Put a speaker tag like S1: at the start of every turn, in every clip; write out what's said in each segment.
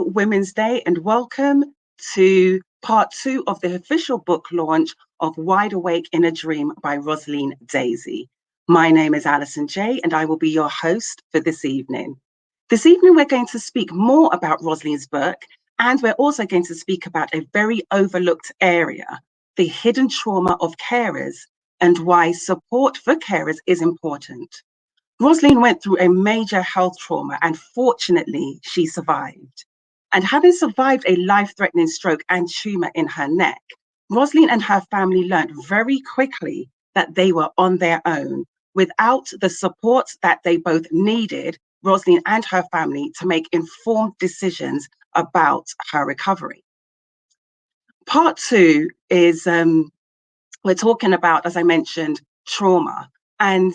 S1: Women's Day, and welcome to part two of the official book launch of Wide Awake in a Dream by Rosaline Daisy. My name is Alison J, and I will be your host for this evening. This evening, we're going to speak more about Rosaline's book, and we're also going to speak about a very overlooked area, the hidden trauma of carers, and why support for carers is important. Rosaline went through a major health trauma, and fortunately, she survived. And having survived a life-threatening stroke and tumor in her neck, Rosaline and her family learned very quickly that they were on their own without the support that they both needed, Rosaline and her family, to make informed decisions about her recovery. Part two is we're talking about, as I mentioned, trauma. And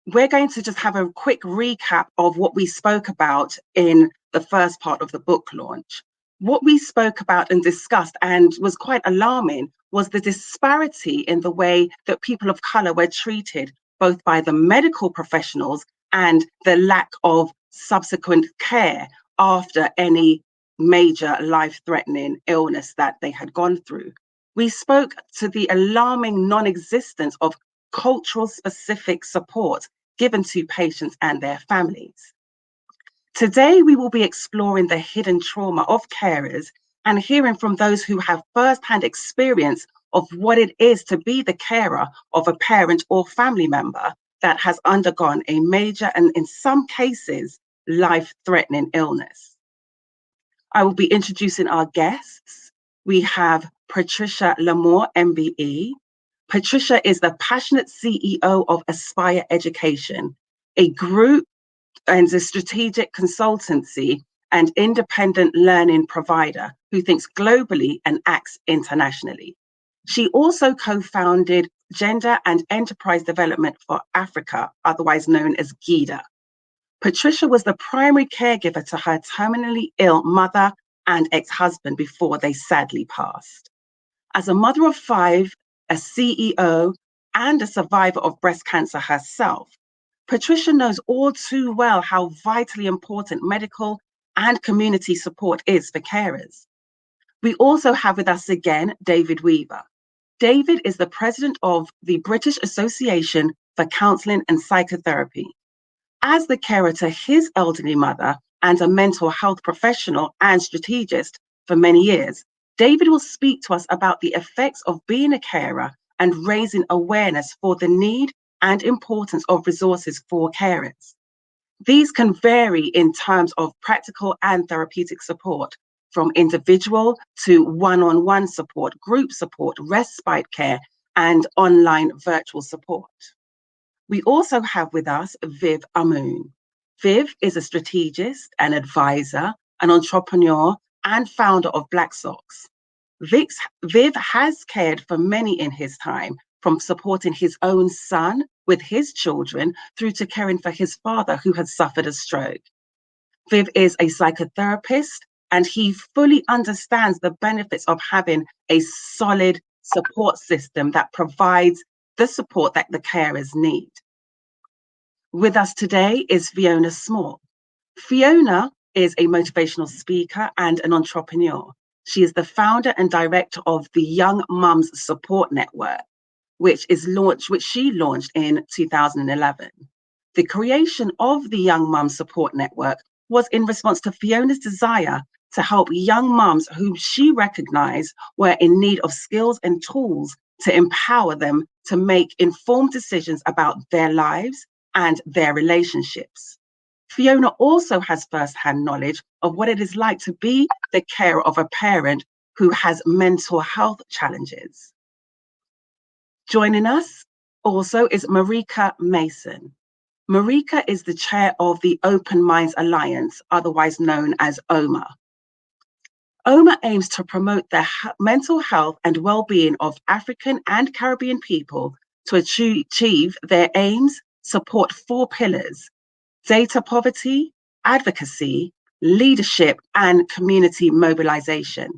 S1: we're going to just have a quick recap of what we spoke about in the first part of the book launch. What we spoke about and discussed and was quite alarming was the disparity in the way that people of color were treated, both by the medical professionals and the lack of subsequent care after any major life-threatening illness that they had gone through. We spoke to the alarming non-existence of cultural specific support given to patients and their families. Today, we will be exploring the hidden trauma of carers and hearing from those who have first-hand experience of what it is to be the carer of a parent or family member that has undergone a major and, in some cases, life-threatening illness. I will be introducing our guests. We have Patricia Lamour, MBE. Patricia is the passionate CEO of Aspire Education, a group and a strategic consultancy and independent learning provider who thinks globally and acts internationally. She also co-founded Gender and Enterprise Development for Africa, otherwise known as GIDA. Patricia was the primary caregiver to her terminally ill mother and ex-husband before they sadly passed. As a mother of five, a CEO, and a survivor of breast cancer herself, Patricia knows all too well how vitally important medical and community support is for carers. We also have with us again David Weaver. David is the president of the British Association for Counselling and Psychotherapy. As the carer to his elderly mother and a mental health professional and strategist for many years, David will speak to us about the effects of being a carer and raising awareness for the need and importance of resources for carers. These can vary in terms of practical and therapeutic support, from individual to one-on-one support, group support, respite care, and online virtual support. We also have with us Viv Amoon. Viv is a strategist, an advisor, an entrepreneur, and founder of Black Socks. Viv has cared for many in his time, from supporting his own son with his children through to caring for his father who had suffered a stroke. Viv is a psychotherapist, and he fully understands the benefits of having a solid support system that provides the support that the carers need. With us today is Fiona Small. Fiona is a motivational speaker and an entrepreneur. She is the founder and director of the Young Mums Support Network, which she launched in 2011. The creation of the Young Mums Support Network was in response to Fiona's desire to help young mums whom she recognized were in need of skills and tools to empower them to make informed decisions about their lives and their relationships. Fiona also has firsthand knowledge of what it is like to be the carer of a parent who has mental health challenges. Joining us also is Marika Mason. Marika is the chair of the Open Minds Alliance, otherwise known as OMA. OMA aims to promote the mental health and well-being of African and Caribbean people to achieve their aims, support four pillars: data poverty, advocacy, leadership, and community mobilization.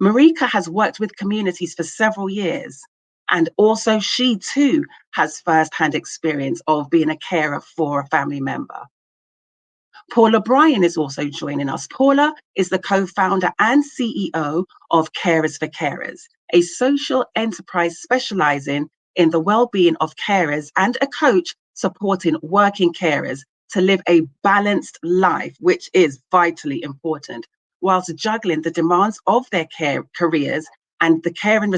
S1: Marika has worked with communities for several years, and also she too has first-hand experience of being a carer for a family member. Paula Bryan is also joining us. Paula is the co-founder and CEO of Carers for Carers, a social enterprise specializing in the well-being of carers and a coach supporting working carers to live a balanced life, which is vitally important, whilst juggling the demands of their care careers and the caring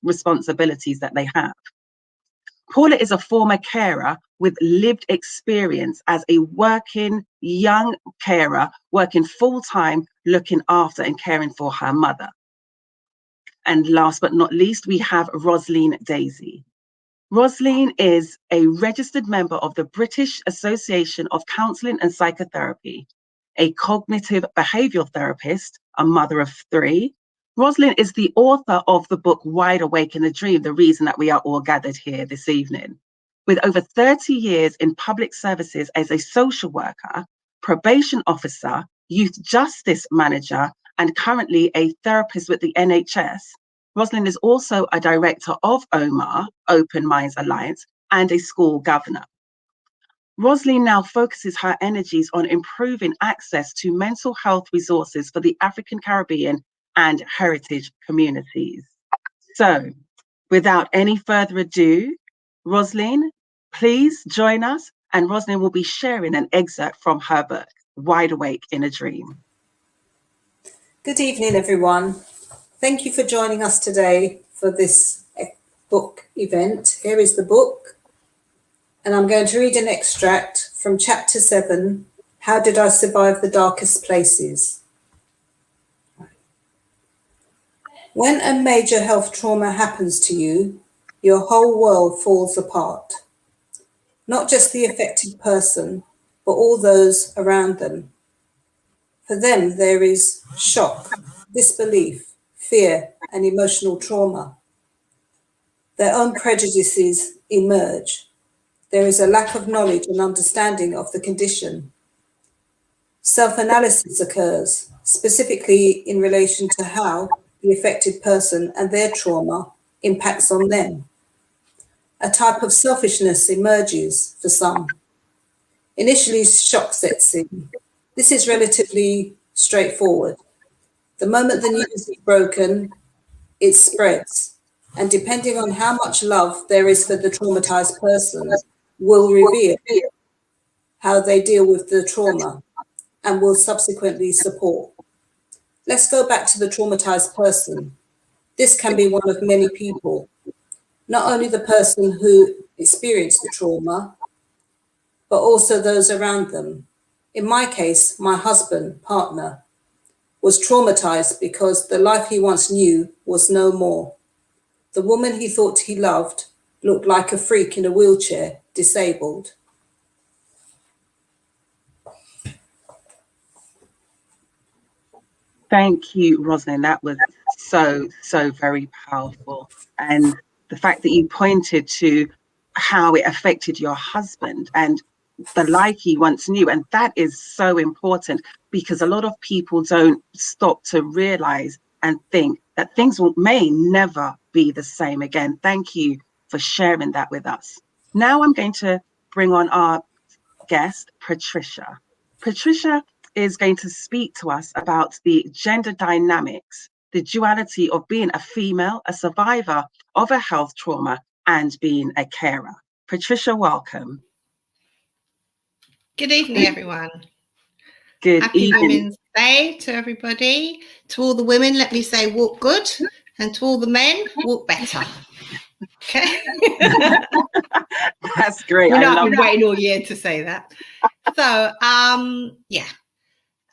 S1: responsibilities that they have. Paula is a former carer with lived experience as a working young carer, working full-time, looking after and caring for her mother. And last but not least, we have Rosaline Daisy. Rosaline is a registered member of the British Association of Counselling and Psychotherapy, a cognitive behavioural therapist, a mother of 3. Rosaline is the author of the book Wide Awake in a Dream, the reason that we are all gathered here this evening. With over 30 years in public services as a social worker, probation officer, youth justice manager, and currently a therapist with the NHS, Rosaline is also a director of OMA, Open Minds Alliance, and a school governor. Rosaline now focuses her energies on improving access to mental health resources for the African Caribbean and heritage communities. So, without any further ado, Rosaline, please join us, and Rosaline will be sharing an excerpt from her book, Wide Awake in a Dream.
S2: Good evening, everyone. Thank you for joining us today for this book event. Here is the book, and I'm going to read an extract from chapter 7, How Did I Survive the Darkest Places? When a major health trauma happens to you, your whole world falls apart. Not just the affected person, but all those around them. For them, there is shock, disbelief, fear, and emotional trauma. Their own prejudices emerge. There is a lack of knowledge and understanding of the condition. Self-analysis occurs, specifically in relation to how the affected person and their trauma impacts on them. A type of selfishness emerges for some. Initially, shock sets in. This is relatively straightforward. The moment the news is broken, it spreads. And depending on how much love there is for the traumatized person, will reveal how they deal with the trauma and will subsequently support. Let's go back to the traumatized person. This can be one of many people, not only the person who experienced the trauma, but also those around them. In my case, my husband, partner, was traumatized because the life he once knew was no more. The woman he thought he loved looked like a freak in a wheelchair, disabled.
S1: Thank you, Rosaline. That was so very powerful. And the fact that you pointed to how it affected your husband and the life he once knew. And that is so important, because a lot of people don't stop to realize and think that things may never be the same again. Thank you for sharing that with us. Now I'm going to bring on our guest, Patricia. Patricia is going to speak to us about the gender dynamics, the duality of being a female, a survivor of a health trauma, and being a carer. Patricia, welcome.
S3: Good evening, everyone.
S1: Good
S3: Happy
S1: evening.
S3: Women's Day to everybody. To all the women, let me say walk good, and to all the men, walk better. Okay.
S1: That's great.
S3: You know, I've been waiting all year to say that. So,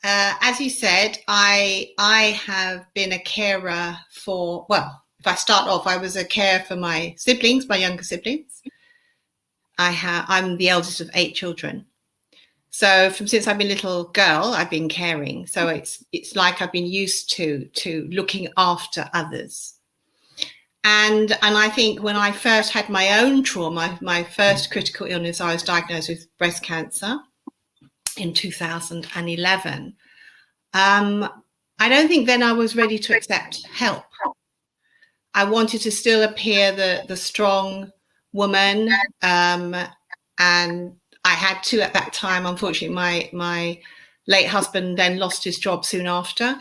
S3: as you said, I have been a carer for, well, if I start off, I was a carer for my siblings, my younger siblings. I'm the eldest of 8 children. So since I've been a little girl, I've been caring. So it's like I've been used to looking after others. And I think when I first had my own trauma, my first critical illness, I was diagnosed with breast cancer in 2011. I don't think then I was ready to accept help. I wanted to still appear the strong woman, and I had to at that time. Unfortunately, my late husband then lost his job soon after.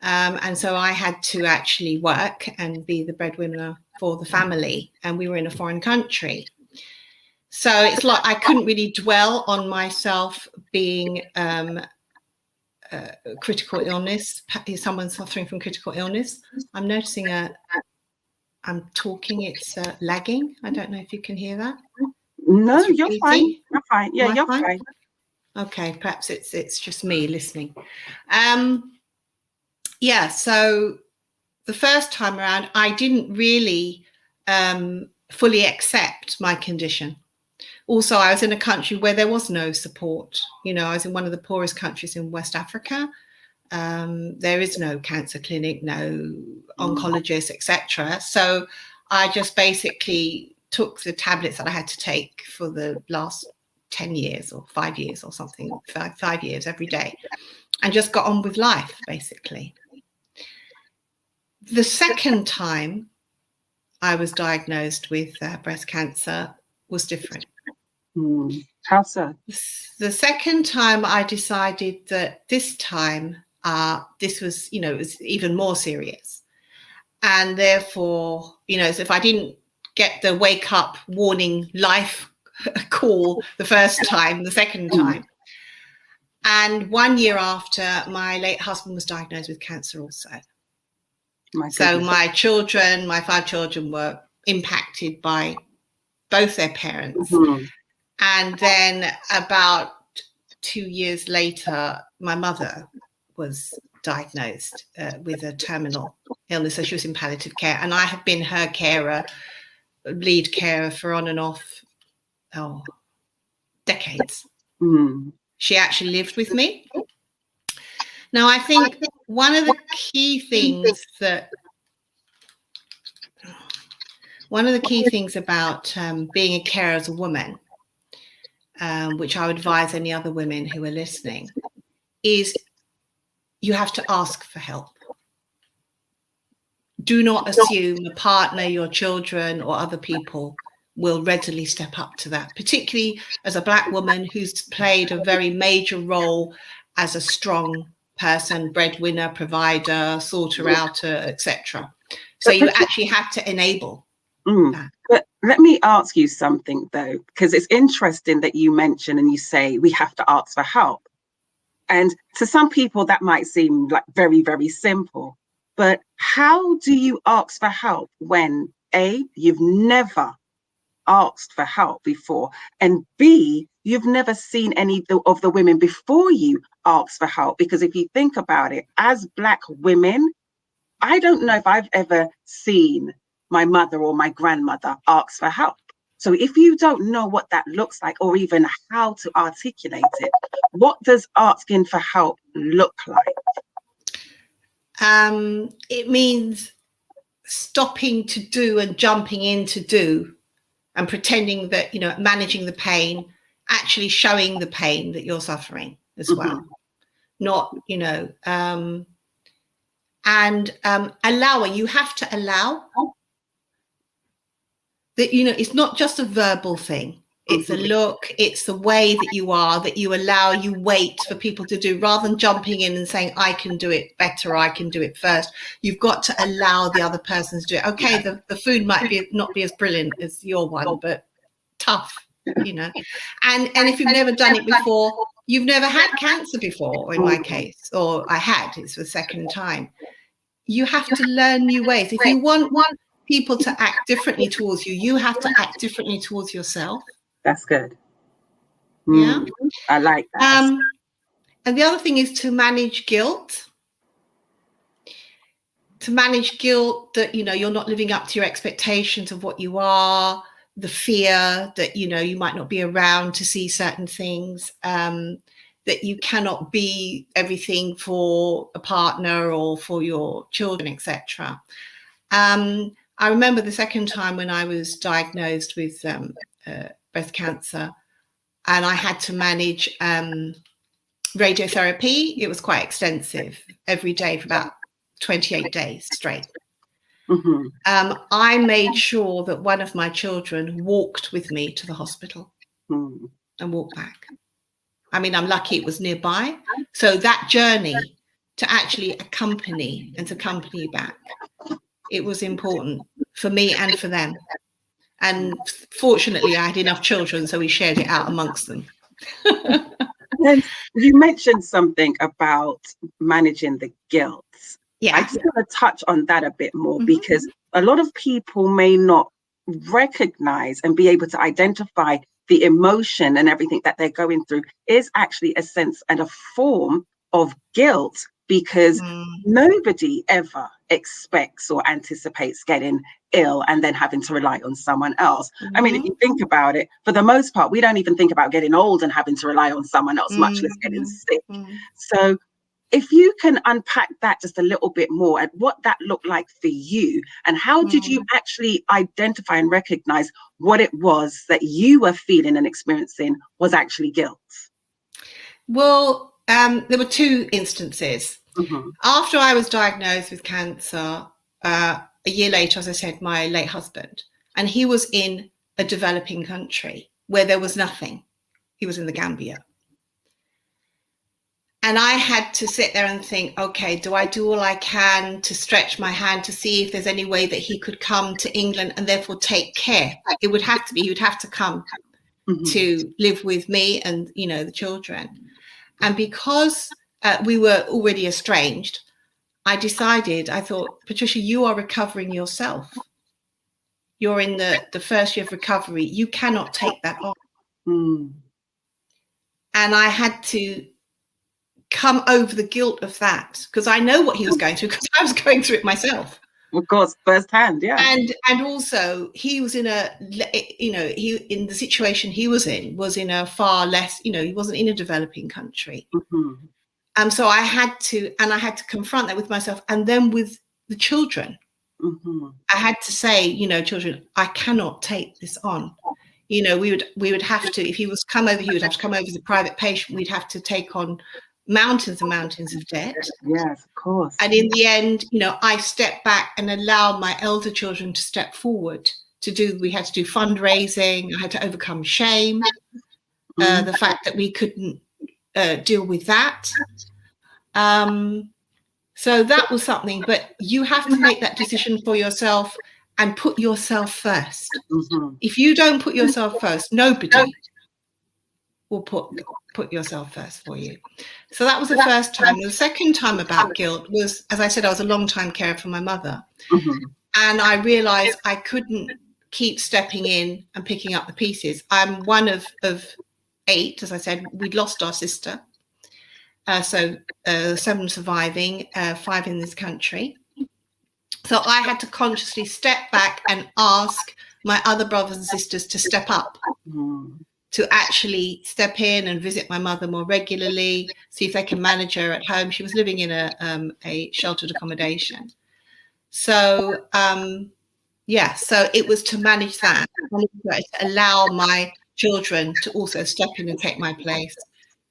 S3: And so I had to actually work and be the breadwinner for the family. And we were in a foreign country. So it's like I couldn't really dwell on myself being critical illness. Is someone suffering from critical illness? I'm noticing I'm talking, it's lagging. I don't know if you can hear that.
S1: No, you're fine. You're fine. Yeah, you're fine.
S3: Okay, perhaps it's just me listening. Yeah, so the first time around, I didn't really fully accept my condition. Also, I was in a country where there was no support. You know, I was in one of the poorest countries in West Africa. There is no cancer clinic, no oncologist, etc. So I just basically took the tablets that I had to take for the last 10 years or 5 years or something, 5 years every day, and just got on with life, basically. The second time I was diagnosed with breast cancer was different.
S1: How so?
S3: The second time I decided that this time this was, it was even more serious. And therefore, so if I didn't get the wake up warning life call the first time, the second time. And 1 year after, my late husband was diagnosed with cancer also. So my 5 children were impacted by both their parents. And then about 2 years later, my mother was diagnosed with a terminal illness. So she was in palliative care. And I have been her carer, lead carer for on and off, decades. She actually lived with me. Now, I think one of the key things about being a carer as a woman, which I would advise any other women who are listening, is you have to ask for help. Do not assume a partner, your children, or other people will readily step up to that, particularly as a Black woman who's played a very major role as a strong person, breadwinner, provider, sorter outer, etc. So you actually have to enable that.
S1: But let me ask you something, though, because it's interesting that you mention and you say we have to ask for help. And to some people, that might seem like very, very simple. But how do you ask for help when, A, you've never asked for help before, and B, you've never seen any of the women before you ask for help? Because if you think about it, as Black women, I don't know if I've ever seen my mother or my grandmother ask for help. So if you don't know what that looks like or even how to articulate it, what does asking for help look like?
S3: It means stopping to do and jumping in to do and pretending that, managing the pain, actually showing the pain that you're suffering as well. Not, and allowing, you have to allow that, it's not just a verbal thing. It's a look, it's the way that you are, that you allow, you wait for people to do, rather than jumping in and saying, I can do it better, I can do it first. You've got to allow the other person to do it. Okay, the food might not be as brilliant as your one, but tough, And if you've never done it before, you've never had cancer before, in my case, or I had, it's the second time. You have to learn new ways. If you want people to act differently towards you, you have to act differently towards yourself.
S1: That's good.
S3: Yeah.
S1: I like that.
S3: And the other thing is to manage guilt. To manage guilt that, you're not living up to your expectations of what you are, the fear that, you might not be around to see certain things, that you cannot be everything for a partner or for your children, etc. I remember the second time when I was diagnosed with breast cancer, and I had to manage radiotherapy. It was quite extensive, every day for about 28 days straight. I made sure that one of my children walked with me to the hospital and walked back. I mean, I'm lucky it was nearby. So that journey to actually accompany and to accompany back, it was important for me and for them. And fortunately, I had enough children, so we shared it out amongst them.
S1: And you mentioned something about managing the guilt.
S3: Yeah.
S1: I just want to touch on that a bit more, because a lot of people may not recognize and be able to identify the emotion and everything that they're going through is actually a sense and a form of guilt, because nobody ever expects or anticipates getting ill and then having to rely on someone else. I mean, if you think about it, for the most part, we don't even think about getting old and having to rely on someone else, much less getting sick. So if you can unpack that just a little bit more, and what that looked like for you, and how did you actually identify and recognize what it was that you were feeling and experiencing was actually guilt?
S3: Well, there were two instances. After I was diagnosed with cancer, a year later, as I said, my late husband, and he was in a developing country where there was nothing. He was in the Gambia. And I had to sit there and think, okay, do I do all I can to stretch my hand to see if there's any way that he could come to England and therefore take care? It would have to be, he would have to come to live with me and, you know, the children. And because we were already estranged, I thought, Patricia, you are recovering yourself. You're in the first year of recovery. You cannot take that on. And I had to come over the guilt of that, because I know what he was going through, because I was going through it myself.
S1: Of course, firsthand, yeah.
S3: And also he was in in the situation he was in a far less, he wasn't in a developing country. So I had to confront that with myself, and then with the children. I had to say, children, I cannot take this on. We would have to, if he was come over, he would have to come over as a private patient. We'd have to take on mountains and mountains of debt.
S1: Yes, of course.
S3: And in the end, I stepped back and allowed my elder children to step forward we had to do fundraising. I had to overcome shame, the fact that we couldn't deal with that. So that was something, but you have to make that decision for yourself and put yourself first. If you don't put yourself first, nobody will put yourself first for you. So that was the first time. The second time about guilt was, as I said, I was a long time carer for my mother. And I realized I couldn't keep stepping in and picking up the pieces. I'm one of 8, as I said. We'd lost our sister. So 7 surviving, 5 in this country. So I had to consciously step back and ask my other brothers and sisters to step up, to actually step in and visit my mother more regularly, see if they can manage her at home. She was living in a sheltered accommodation. So, so it was to manage that, to allow my children to also step in and take my place,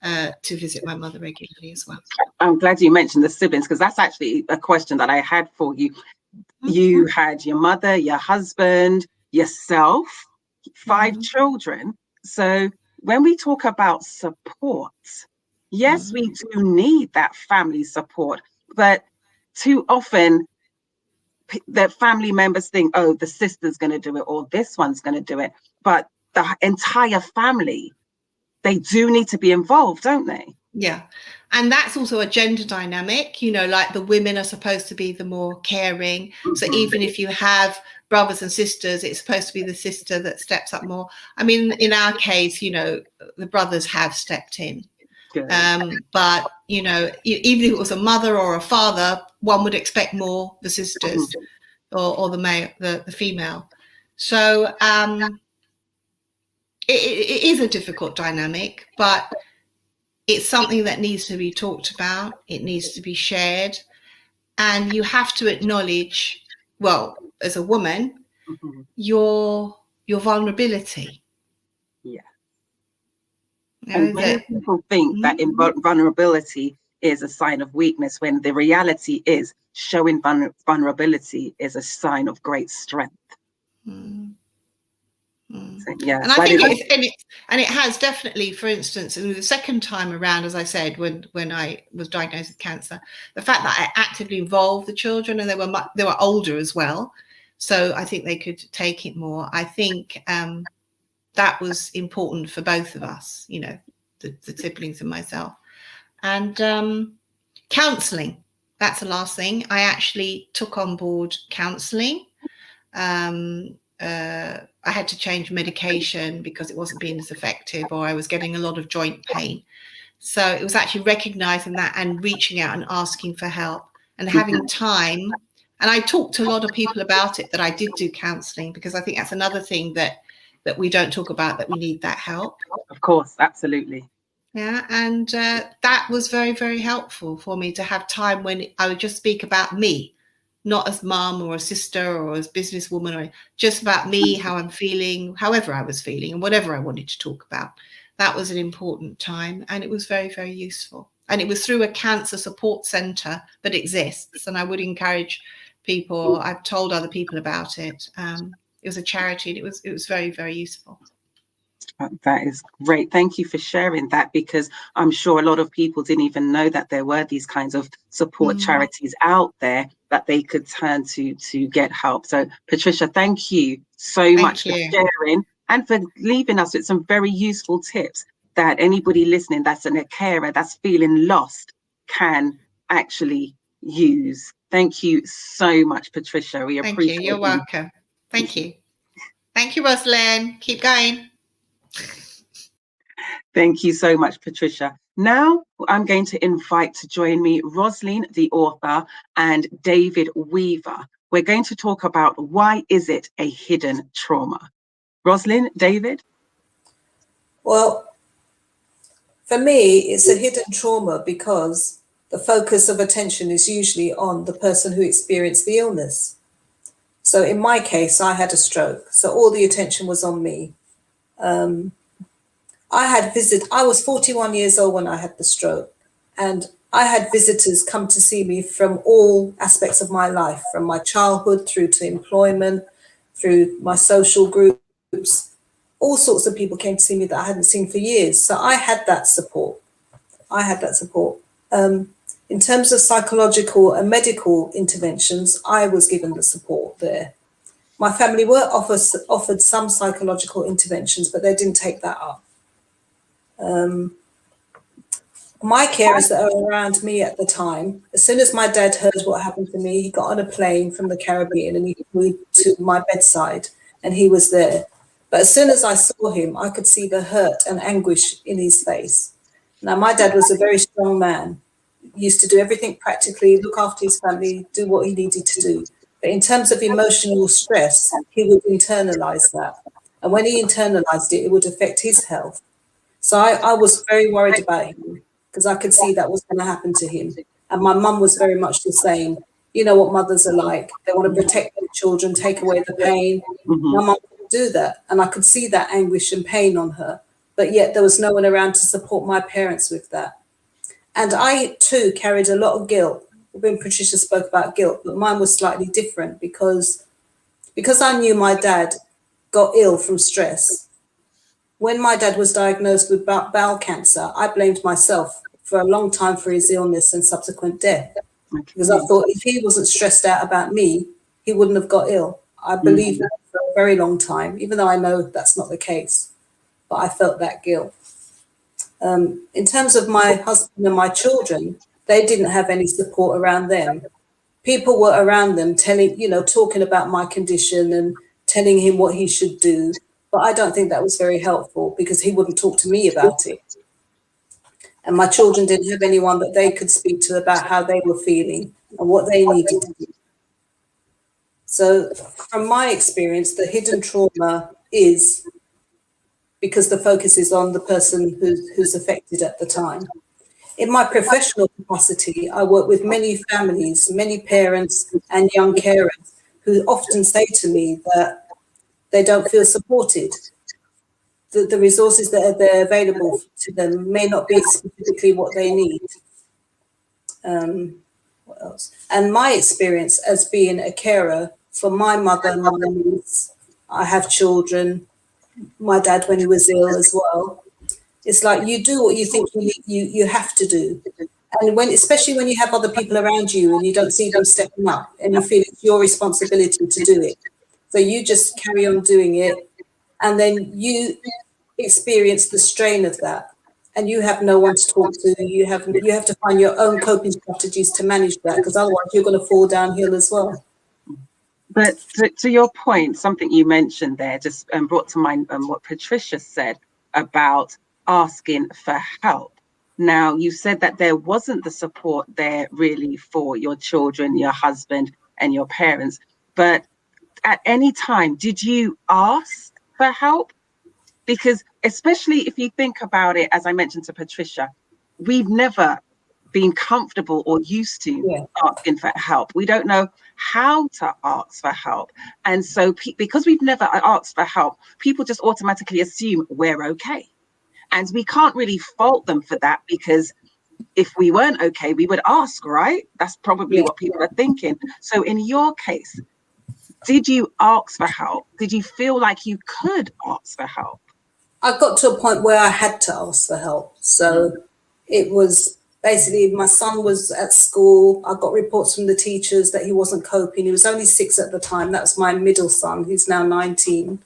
S3: to visit my mother regularly as well.
S1: I'm glad you mentioned the siblings, because that's actually a question that I had for you. You had your mother, your husband, yourself, 5 children. So when we talk about support, yes, we do need that family support, but too often the family members think, oh, the sister's going to do it, or this one's going to do it. But the entire family, they do need to be involved, don't they?
S3: Yeah. And that's also a gender dynamic, like the women are supposed to be the more caring. So even if you have brothers and sisters, it's supposed to be the sister that steps up more. I mean, in our case, the brothers have stepped in. But, even if it was a mother or a father, one would expect more the sisters or the male, the female. So it is a difficult dynamic, but it's something that needs to be talked about. It needs to be shared. And you have to acknowledge, well, as a woman, your vulnerability.
S1: Yeah. And many people think that vulnerability is a sign of weakness, when the reality is showing vulnerability is a sign of great strength. So, yeah,
S3: And I think it has definitely, for instance, the second time around, as I said, when I was diagnosed with cancer, the fact that I actively involved the children, and they were older as well, so I think they could take it more. I think that was important for both of us, you know, the siblings and myself. And counselling, that's the last thing. I actually took on board counselling. I had to change medication because it wasn't being as effective, or I was getting a lot of joint pain. So it was actually recognizing that and reaching out and asking for help and having time. And I talked to a lot of people about it, that I did do counselling, because I think that's another thing that we don't talk about, that we need that help.
S1: Of course, absolutely.
S3: Yeah, and that was very, very helpful for me to have time when I would just speak about me, not as mum or a sister or as businesswoman, or just about me, how I'm feeling, however I was feeling, and whatever I wanted to talk about. That was an important time, and it was very, very useful. And it was through a cancer support centre that exists, and I would encourage people. I've told other people about it. It was a charity, and it was very, very useful.
S1: That is great. Thank you for sharing that, because I'm sure a lot of people didn't even know that there were these kinds of support charities out there that they could turn to get help. So, Patricia, thank you so much for sharing and for leaving us with some very useful tips that anybody listening that's a carer that's feeling lost can actually use. Thank you so much, Patricia. We appreciate it.
S3: You're welcome. Thank you. Thank you, Rosalind. Keep going.
S1: Thank you so much, Patricia. Now I'm going to invite to join me Rosalind, the author, and David Weaver. We're going to talk about why is it a hidden trauma. Rosalind, David?
S2: Well, for me, it's a hidden trauma because the focus of attention is usually on the person who experienced the illness. So in my case, I had a stroke, so all the attention was on me. I was 41 years old when I had the stroke, and I had visitors come to see me from all aspects of my life, from my childhood through to employment, through my social groups. All sorts of people came to see me that I hadn't seen for years. So I had that support. In terms of psychological and medical interventions, I was given the support there. My family were offered some psychological interventions, but they didn't take that up. My carers that are around me at the time, as soon as my dad heard what happened to me, he got on a plane from the Caribbean and he flew to my bedside, and he was there. But as soon as I saw him, I could see the hurt and anguish in his face. Now, my dad was a very strong man. He used to do everything practically, look after his family, do what he needed to do. But in terms of emotional stress, he would internalize that. And when he internalized it, it would affect his health. So I was very worried about him, because I could see that was going to happen to him. And my mum was very much the same. You know what mothers are like. They want to protect their children, take away the pain. My mum couldn't do that. And I could see that anguish and pain on her. But yet there was no one around to support my parents with that. And I, too, carried a lot of guilt. When Patricia spoke about guilt, but mine was slightly different because I knew my dad got ill from stress. When my dad was diagnosed with bowel cancer, I blamed myself for a long time for his illness and subsequent death. Because I thought if he wasn't stressed out about me, he wouldn't have got ill. I believed that for a very long time, even though I know that's not the case. But I felt that guilt. In terms of my husband and my children, they didn't have any support around them. People were around them talking about my condition and telling him what he should do. But I don't think that was very helpful, because he wouldn't talk to me about it. And my children didn't have anyone that they could speak to about how they were feeling and what they needed to do. So from my experience, the hidden trauma is because the focus is on the person who's affected at the time. In my professional capacity, I work with many families, many parents and young carers who often say to me that they don't feel supported. The resources that are there available to them may not be specifically what they need. What else? And my experience as being a carer for my mother and my niece, I have children, my dad when he was ill as well. It's like you do what you think you have to do. And when, especially when you have other people around you and you don't see them stepping up and you feel it's your responsibility to do it. So you just carry on doing it, and then you experience the strain of that. And you have no one to talk to. You have to find your own coping strategies to manage that, because otherwise you're going to fall downhill as well.
S1: But to your point, something you mentioned there just brought to mind what Patricia said about asking for help. Now, you said that there wasn't the support there really for your children, your husband, and your parents. But at any time, did you ask for help? Because especially if you think about it, as I mentioned to Patricia, we've never been comfortable or used to asking for help. We don't know how to ask for help. And so because we've never asked for help, people just automatically assume we're okay. And we can't really fault them for that, because if we weren't okay, we would ask, right? That's probably what people are thinking. So in your case, did you ask for help? Did you feel like you could ask for help?
S2: I got to a point where I had to ask for help. So it was basically, my son was at school. I got reports from the teachers that he wasn't coping. He was only 6 at the time. That's my middle son. He's now 19.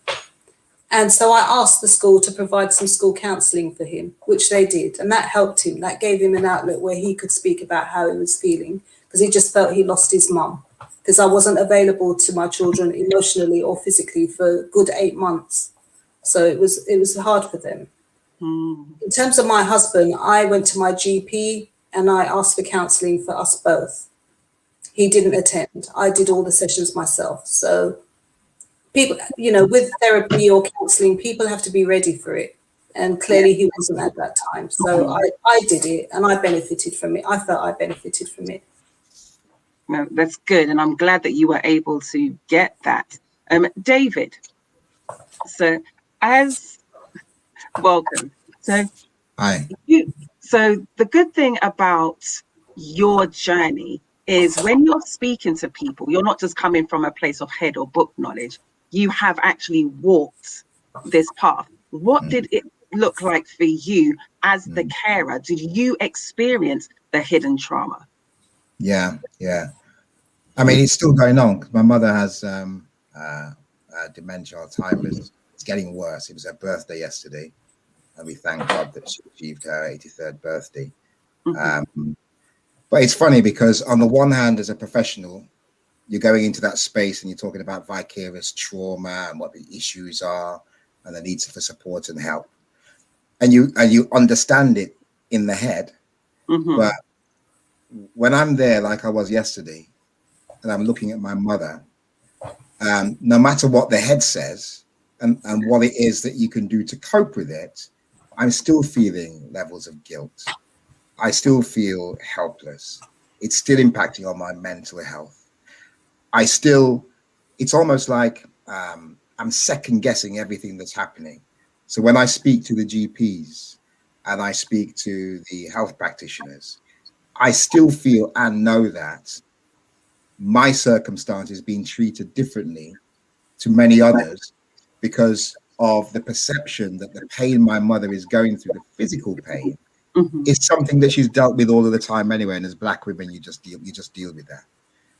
S2: And so I asked the school to provide some school counselling for him, which they did. And that helped him. That gave him an outlet where he could speak about how he was feeling, because he just felt he lost his mum. Because I wasn't available to my children emotionally or physically for a good 8 months. So it was hard for them. In terms of my husband, I went to my GP and I asked for counselling for us both. He didn't attend. I did all the sessions myself. So people, with therapy or counselling, people have to be ready for it. And clearly he wasn't at that time. So I did it and I benefited from it. I felt I benefited from it.
S1: No, that's good. And I'm glad that you were able to get that. David, so welcome. So
S4: hi.
S1: So the good thing about your journey is when you're speaking to people, you're not just coming from a place of head or book knowledge. You have actually walked this path. What did it look like for you as the carer? Did you experience the hidden trauma?
S4: Yeah. I mean, it's still going on, because my mother has dementia, Alzheimer's. It's getting worse. It was her birthday yesterday, and we thank God that she achieved her 83rd birthday. But it's funny, because on the one hand, as a professional, you're going into that space and you're talking about vicarious trauma and what the issues are and the needs for support and help. And you understand it in the head. But when I'm there, like I was yesterday, and I'm looking at my mother, no matter what the head says and what it is that you can do to cope with it, I'm still feeling levels of guilt. I still feel helpless. It's still impacting on my mental health. It's almost like I'm second guessing everything that's happening. So when I speak to the GPs and I speak to the health practitioners, I still feel and know that my circumstance is being treated differently to many others because of the perception that the pain my mother is going through, the physical pain, is something that she's dealt with all of the time anyway. And as Black women, you just deal with that.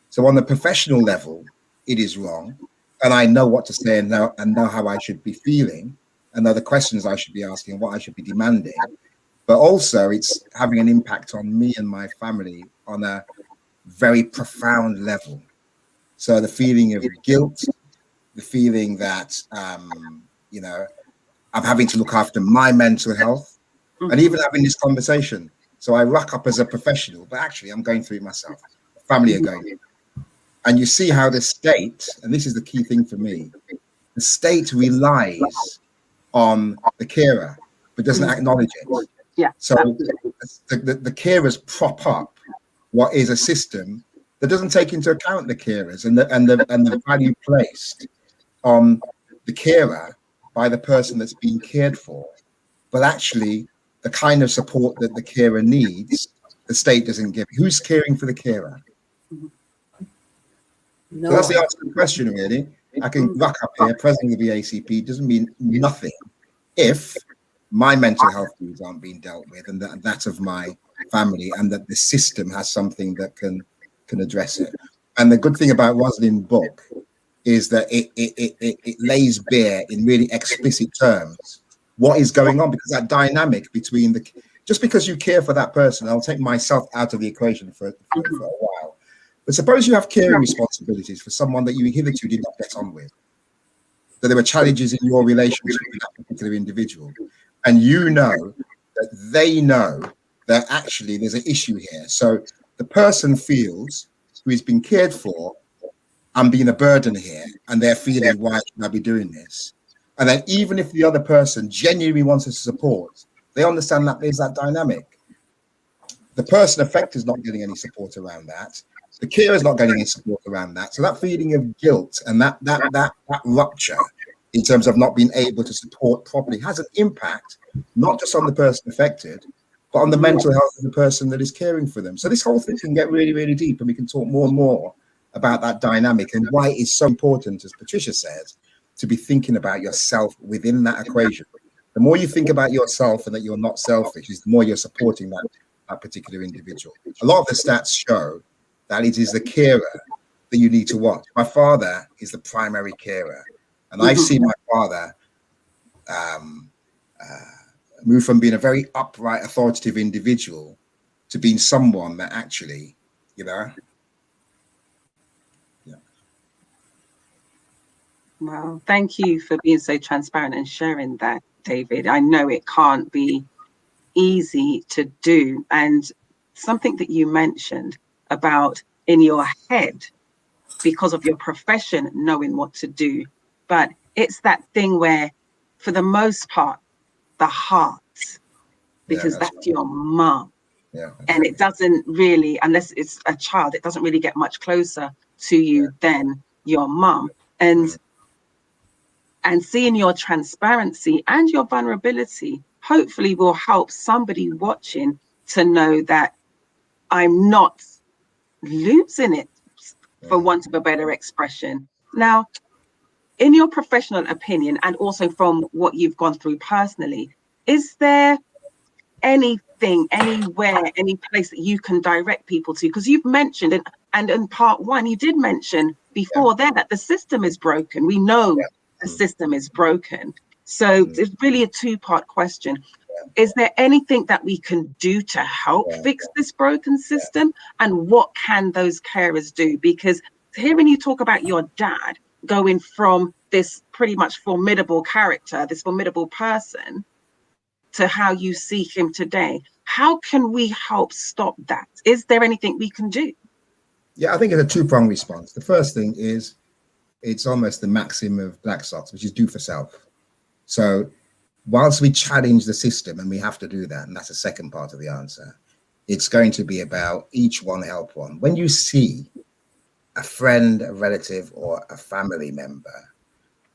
S4: So on the professional level, it is wrong. And I know what to say and know how I should be feeling and know the questions I should be asking, what I should be demanding. But also it's having an impact on me and my family on a very profound level. So the feeling of guilt, the feeling that, I'm having to look after my mental health, and even having this conversation. So I rock up as a professional, but actually I'm going through it myself. Family are going through it. And you see how the state, and this is the key thing for me, the state relies on the carer, but doesn't acknowledge it.
S1: Yeah.
S4: So the carers prop up what is a system that doesn't take into account the carers and the value placed on the carer by the person that's being cared for. But actually, the kind of support that the carer needs, the state doesn't give. Who's caring for the carer?
S2: No.
S4: So that's the answer to the question, really. I can rock up here, president of the ACP, doesn't mean nothing if my mental health needs aren't being dealt with, and that of my family, and that the system has something that can address it. And the good thing about Rosalind's book is that it lays bare in really explicit terms what is going on, because that dynamic between just because you care for that person, I'll take myself out of the equation for a while. But suppose you have caring responsibilities for someone that you hitherto did not get on with, that there were challenges in your relationship with that particular individual, and you know that they know that actually there's an issue here. So the person feels, who has been cared for, I'm being a burden here, and they're feeling, why should I be doing this? And then even if the other person genuinely wants us to support, they understand that there's that dynamic. The person affected is not getting any support around that. The carer is not getting any support around that. So that feeling of guilt and that rupture in terms of not being able to support properly has an impact, not just on the person affected, but on the mental health of the person that is caring for them. So this whole thing can get really, really deep, and we can talk more and more about that dynamic and why it's so important, as Patricia says, to be thinking about yourself within that equation. The more you think about yourself and that you're not selfish, is the more you're supporting that particular individual. A lot of the stats show that it is the carer that you need to watch. My father is the primary carer, and I've seen my father move from being a very upright, authoritative individual to being someone that actually,
S1: Well, thank you for being so transparent and sharing that, David. I know it can't be easy to do. And something that you mentioned about in your head, because of your profession, knowing what to do. But it's that thing where, for the most part, the heart, because that's right. Your mom.
S4: Yeah,
S1: and it doesn't really, unless it's a child, it doesn't really get much closer to you than your mom. And seeing your transparency and your vulnerability hopefully will help somebody watching to know that I'm not losing it, for want of a better expression. Now, in your professional opinion, and also from what you've gone through personally, is there anything, anywhere, any place that you can direct people to? Because you've mentioned, and in part one, you did mention before then that the system is broken. We know the system is broken. So it's really a two-part question. Is there anything that we can do to help fix this broken system? And what can those carers do? Because hearing you talk about your dad going from this pretty much formidable character, this formidable person, to how you see him today, how can we help stop that? Is there anything we can do?
S4: Yeah, I think it's a two-pronged response. The first thing is, it's almost the maxim of Black Sox, which is do for self. So whilst we challenge the system, and we have to do that, and that's the second part of the answer, it's going to be about each one help one. When you see a friend, a relative, or a family member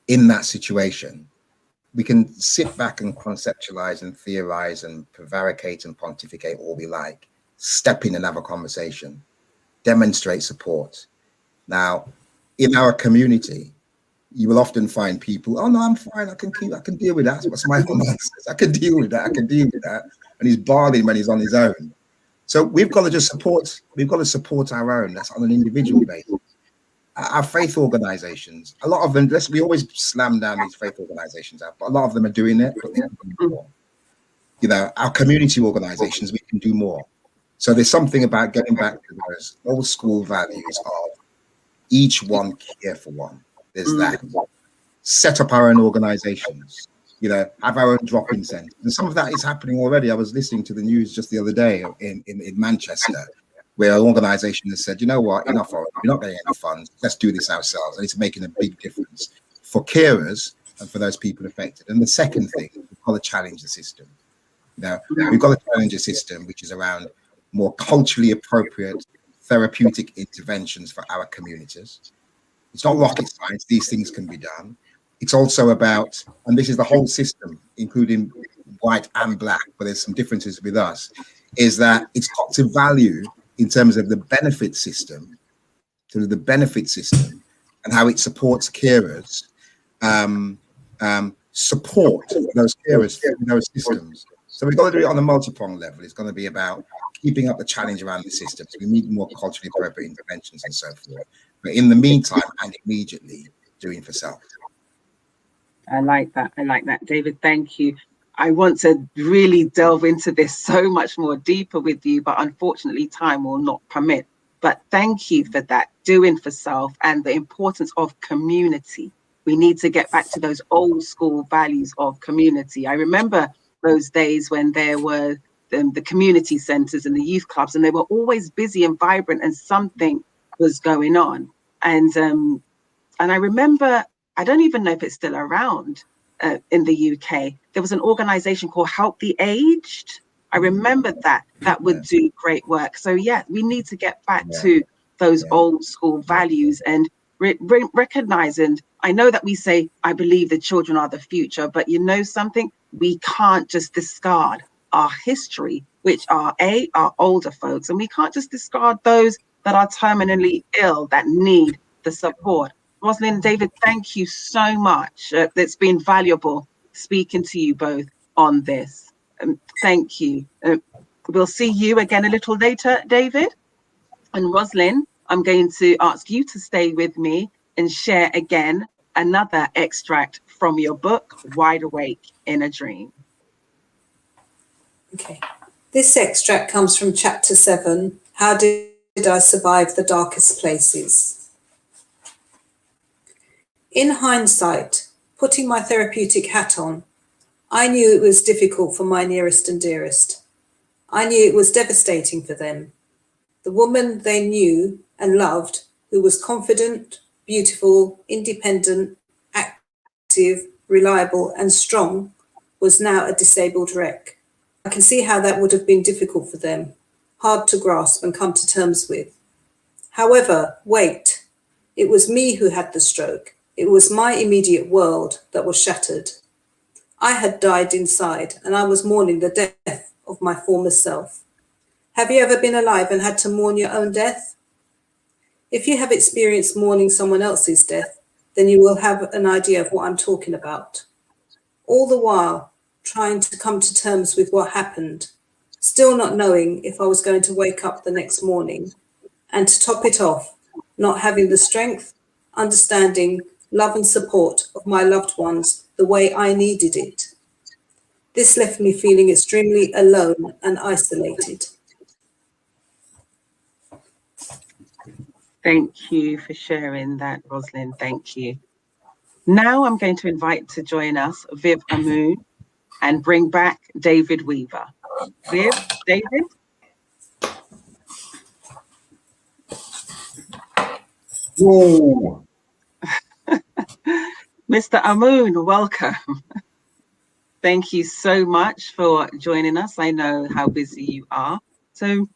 S4: in that situation, we can sit back and conceptualize and theorize and prevaricate and pontificate all we like, step in and have a conversation, demonstrate support. Now, in our community, you will often find people, oh no, I'm fine, I can deal with that. What's my own answers? I can deal with that. And he's bargaining when he's on his own. So we've got to support our own. That's on an individual basis. Our faith organizations, a lot of them, we always slam down these faith organizations out, but a lot of them are doing it, but they can do more. Our community organizations, we can do more. So there's something about getting back to those old school values of each one care for one. There's that. Set up our own organizations, have our own drop-in centers. And some of that is happening already. I was listening to the news just the other day in Manchester, where an organization has said, you know what, enough of it. We're not getting any funds. Let's do this ourselves. And it's making a big difference for carers and for those people affected. And the second thing, we've got to challenge the system. We've got to challenge a system which is around more culturally appropriate therapeutic interventions for our communities. It's not rocket science. These things can be done. It's also about, and this is the whole system, including white and black, but there's some differences with us, is that it's got to value in terms of the benefit system, and how it supports carers, support those carers through those systems. So we've got to do it on a multi-pronged level. It's going to be about keeping up the challenge around the systems. We need more culturally appropriate interventions and so forth. But in the meantime and immediately, doing for self.
S1: I like that. I like that, David. Thank you. I want to really delve into this so much more deeper with you, but unfortunately time will not permit. But thank you for that, doing for self and the importance of community. We need to get back to those old school values of community. I remember those days when there were the community centers and the youth clubs, and they were always busy and vibrant, and something was going on. And I remember, I don't even know if it's still around in the UK. There was an organization called Help the Aged. I remember that would do great work. So yeah, we need to get back to those old school values and recognize. And I know that we say, I believe the children are the future, but you know something, we can't just discard our history, which are our older folks, and we can't just discard those that are terminally ill, that need the support. Rosalind, David, thank you so much. It's been valuable speaking to you both on this. Thank you. We'll see you again a little later, David. And Rosalind, I'm going to ask you to stay with me and share again another extract from your book, Wide Awake in a Dream.
S2: Okay. This extract comes from chapter 7, How Did I Survive the Darkest Places? In hindsight, putting my therapeutic hat on, I knew it was difficult for my nearest and dearest. I knew it was devastating for them. The woman they knew and loved, who was confident, beautiful, independent, active, reliable, and strong, was now a disabled wreck. I can see how that would have been difficult for them, hard to grasp and come to terms with. However, wait, it was me who had the stroke. It was my immediate world that was shattered. I had died inside, and I was mourning the death of my former self. Have you ever been alive and had to mourn your own death? If you have experienced mourning someone else's death, then you will have an idea of what I'm talking about. All the while, trying to come to terms with what happened, still not knowing if I was going to wake up the next morning, and to top it off, not having the strength, understanding, love and support of my loved ones the way I needed it. This left me feeling extremely alone and isolated.
S1: Thank you for sharing that, Rosalind. Thank you. Now I'm going to invite to join us Viv Amoon and bring back David Weaver. Viv, David?
S5: Whoa.
S1: Mr. Amoon, welcome. Thank you so much for joining us. I know how busy you are. So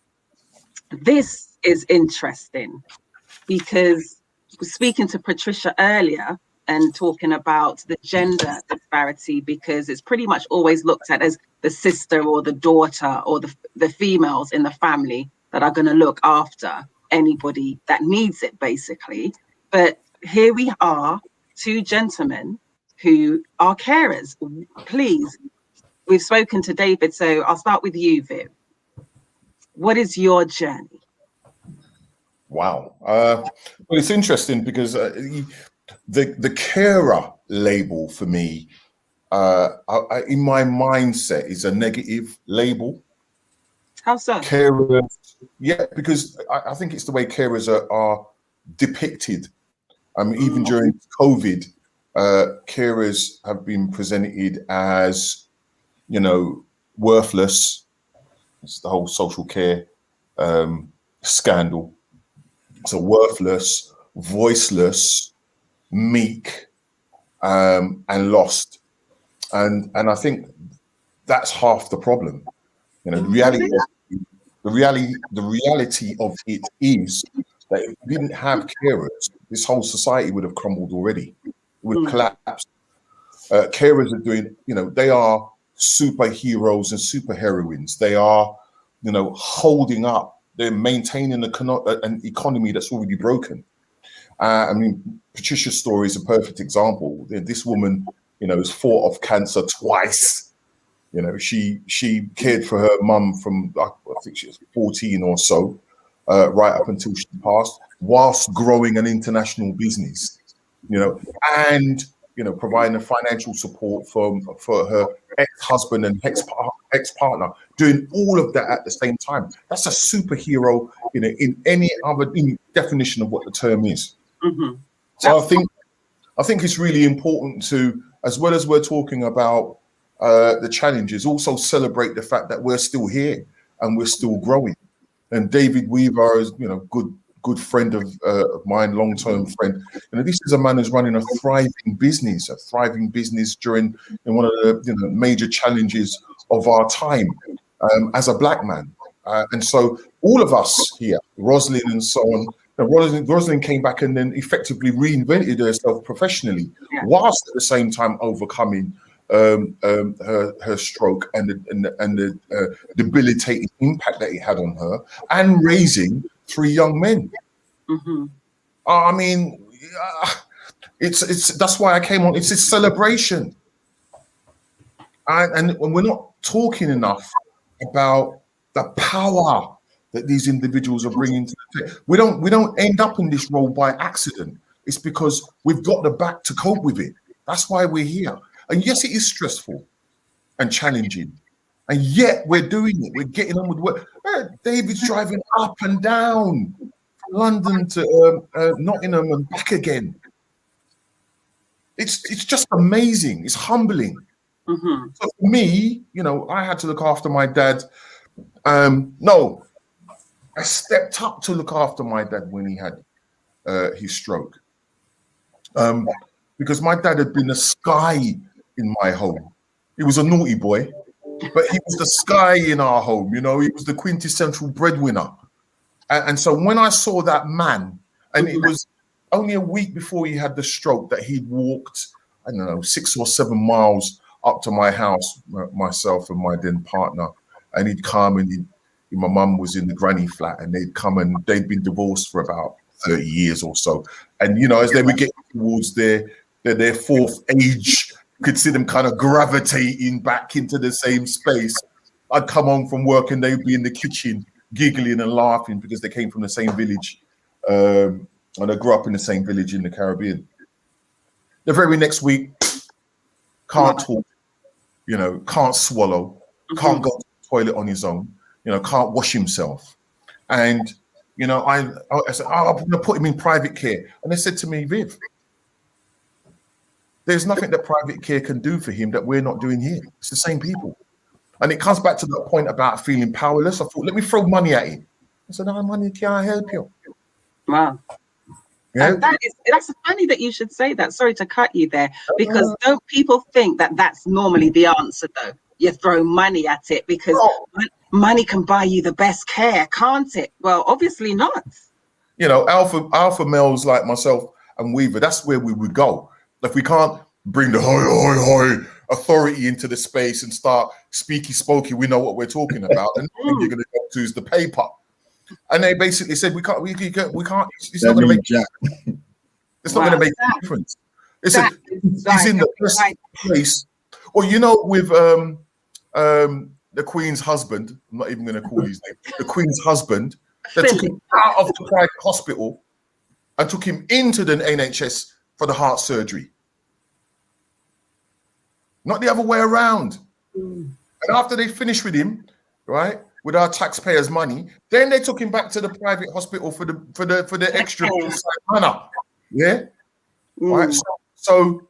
S1: this is interesting because speaking to Patricia earlier and talking about the gender disparity, because it's pretty much always looked at as the sister or the daughter or the females in the family that are going to look after anybody that needs it, basically. But here we are, two gentlemen who are carers. Please, we've spoken to David, so I'll start with you, Viv. What is your journey?
S5: Wow. Well, it's interesting because the carer label for me, in my mindset, is a negative label.
S1: How so?
S5: Carers, yeah, because I think it's the way carers are depicted. Even during COVID, carers have been presented as, worthless. It's the whole social care scandal. So worthless, voiceless, meek, and lost. And I think that's half the problem. The reality of it is that if we didn't have carers, this whole society would have crumbled already. It would have collapsed. Carers are doing, they are superheroes and superheroines. They are, holding up. They're maintaining an economy that's already broken. I mean, Patricia's story is a perfect example. This woman, has fought off cancer twice. She cared for her mum from, I think she was 14 or so, right up until she passed, whilst growing an international business, and providing a financial support for her ex-husband and ex-partner, doing all of that at the same time. That's a superhero, in any other definition of what the term is.
S1: Mm-hmm.
S5: So I think it's really important to, as well as we're talking about the challenges, also celebrate the fact that we're still here and we're still growing. And David Weaver is, good friend of mine, long-term friend. This is a man who's running a thriving business during one of the major challenges of our time as a black man. And so all of us here, Rosalind and so on, Rosalind came back and then effectively reinvented herself professionally, whilst at the same time overcoming her stroke and the debilitating impact that it had on her, and raising 3 young men.
S1: Mm-hmm.
S5: I mean, it's that's why I came on. It's a celebration, and we're not talking enough about the power that these individuals are bringing to the table. We don't end up in this role by accident. It's because we've got the back to cope with it. That's why we're here. And yes, it is stressful and challenging. And yet we're doing it. We're getting on with work. David's driving up and down from London to Nottingham and back again. It's just amazing. It's humbling.
S1: Mm-hmm.
S5: So for me, I had to look after my dad. I stepped up to look after my dad when he had his stroke. Because my dad had been a sky in my home. He was a naughty boy, but he was the sky in our home. He was the quintessential breadwinner. And so when I saw that man, and it was only a week before he had the stroke that he'd walked, 6 or 7 miles up to my house, myself and my then partner, and he'd come and my mum was in the granny flat, and they'd come, and they'd been divorced for about 30 years or so. And, as they were getting towards their 4th age, you could see them kind of gravitating back into the same space. I'd come home from work and they'd be in the kitchen giggling and laughing because they came from the same village. And I grew up in the same village in the Caribbean. The very next week, can't talk, can't swallow, can't go to the toilet on his own, can't wash himself. And, I said, I'm going to put him in private care. And they said to me, Viv, there's nothing that private care can do for him that we're not doing here. It's the same people. And it comes back to that point about feeling powerless. I thought, let me throw money at him. I said, no, money can't help you.
S1: Wow.
S5: Yeah?
S1: That's funny that you should say that. Sorry to cut you there, because don't people think that that's normally the answer, though? You throw money at it because money can buy you the best care, can't it? Well, obviously not.
S5: Alpha males like myself and Weaver, that's where we would go. If we can't bring the high authority into the space and start spokey, we know what we're talking about. And you're going to go to is the paper. And they basically said, we can't, it's not going to make it's not going to make a difference. He's in the best place. Well, with the Queen's husband, I'm not even going to call his name, the Queen's husband, they took him out of the private hospital and took him into the NHS for the heart surgery. Not the other way around. And after they finished with him, right, with our taxpayers' money, then they took him back to the private hospital for the extra money. Yeah. Right. So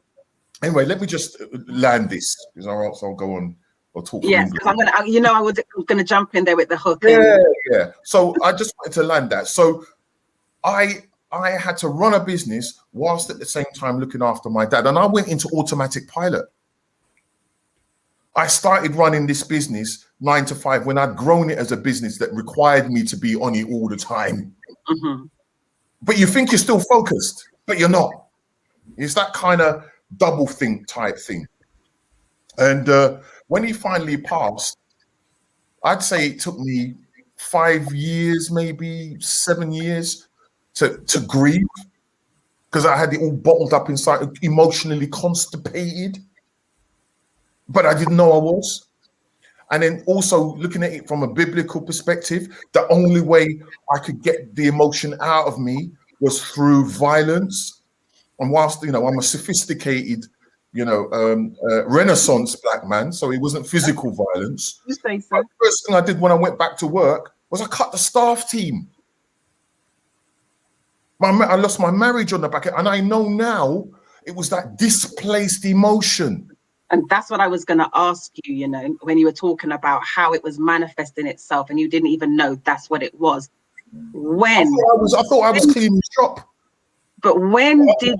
S5: anyway, let me just land this because I'll go on. I'll talk.
S1: Yes, because I'm gonna. I was gonna jump in there with the hook.
S5: Yeah. So I just wanted to land that. So I had to run a business whilst at the same time looking after my dad, and I went into automatic pilot. I started running this business 9 to 5 when I'd grown it as a business that required me to be on it all the time.
S1: Mm-hmm.
S5: But you think you're still focused, but you're not. It's that kind of double think type thing. And when he finally passed, I'd say it took me 5 years, maybe 7 years to grieve. because I had it all bottled up inside, emotionally constipated, but I didn't know I was. And then also looking at it from a biblical perspective, the only way I could get the emotion out of me was through violence. And whilst, I'm a sophisticated, Renaissance black man, so it wasn't physical violence.
S1: You say so.
S5: The first thing I did when I went back to work was I cut the staff team. I lost my marriage on the back, and I know now it was that displaced emotion.
S1: And that's what I was going to ask you, when you were talking about how it was manifesting itself and you didn't even know that's what it was. When?
S5: I thought I was cleaning shop.
S1: But when did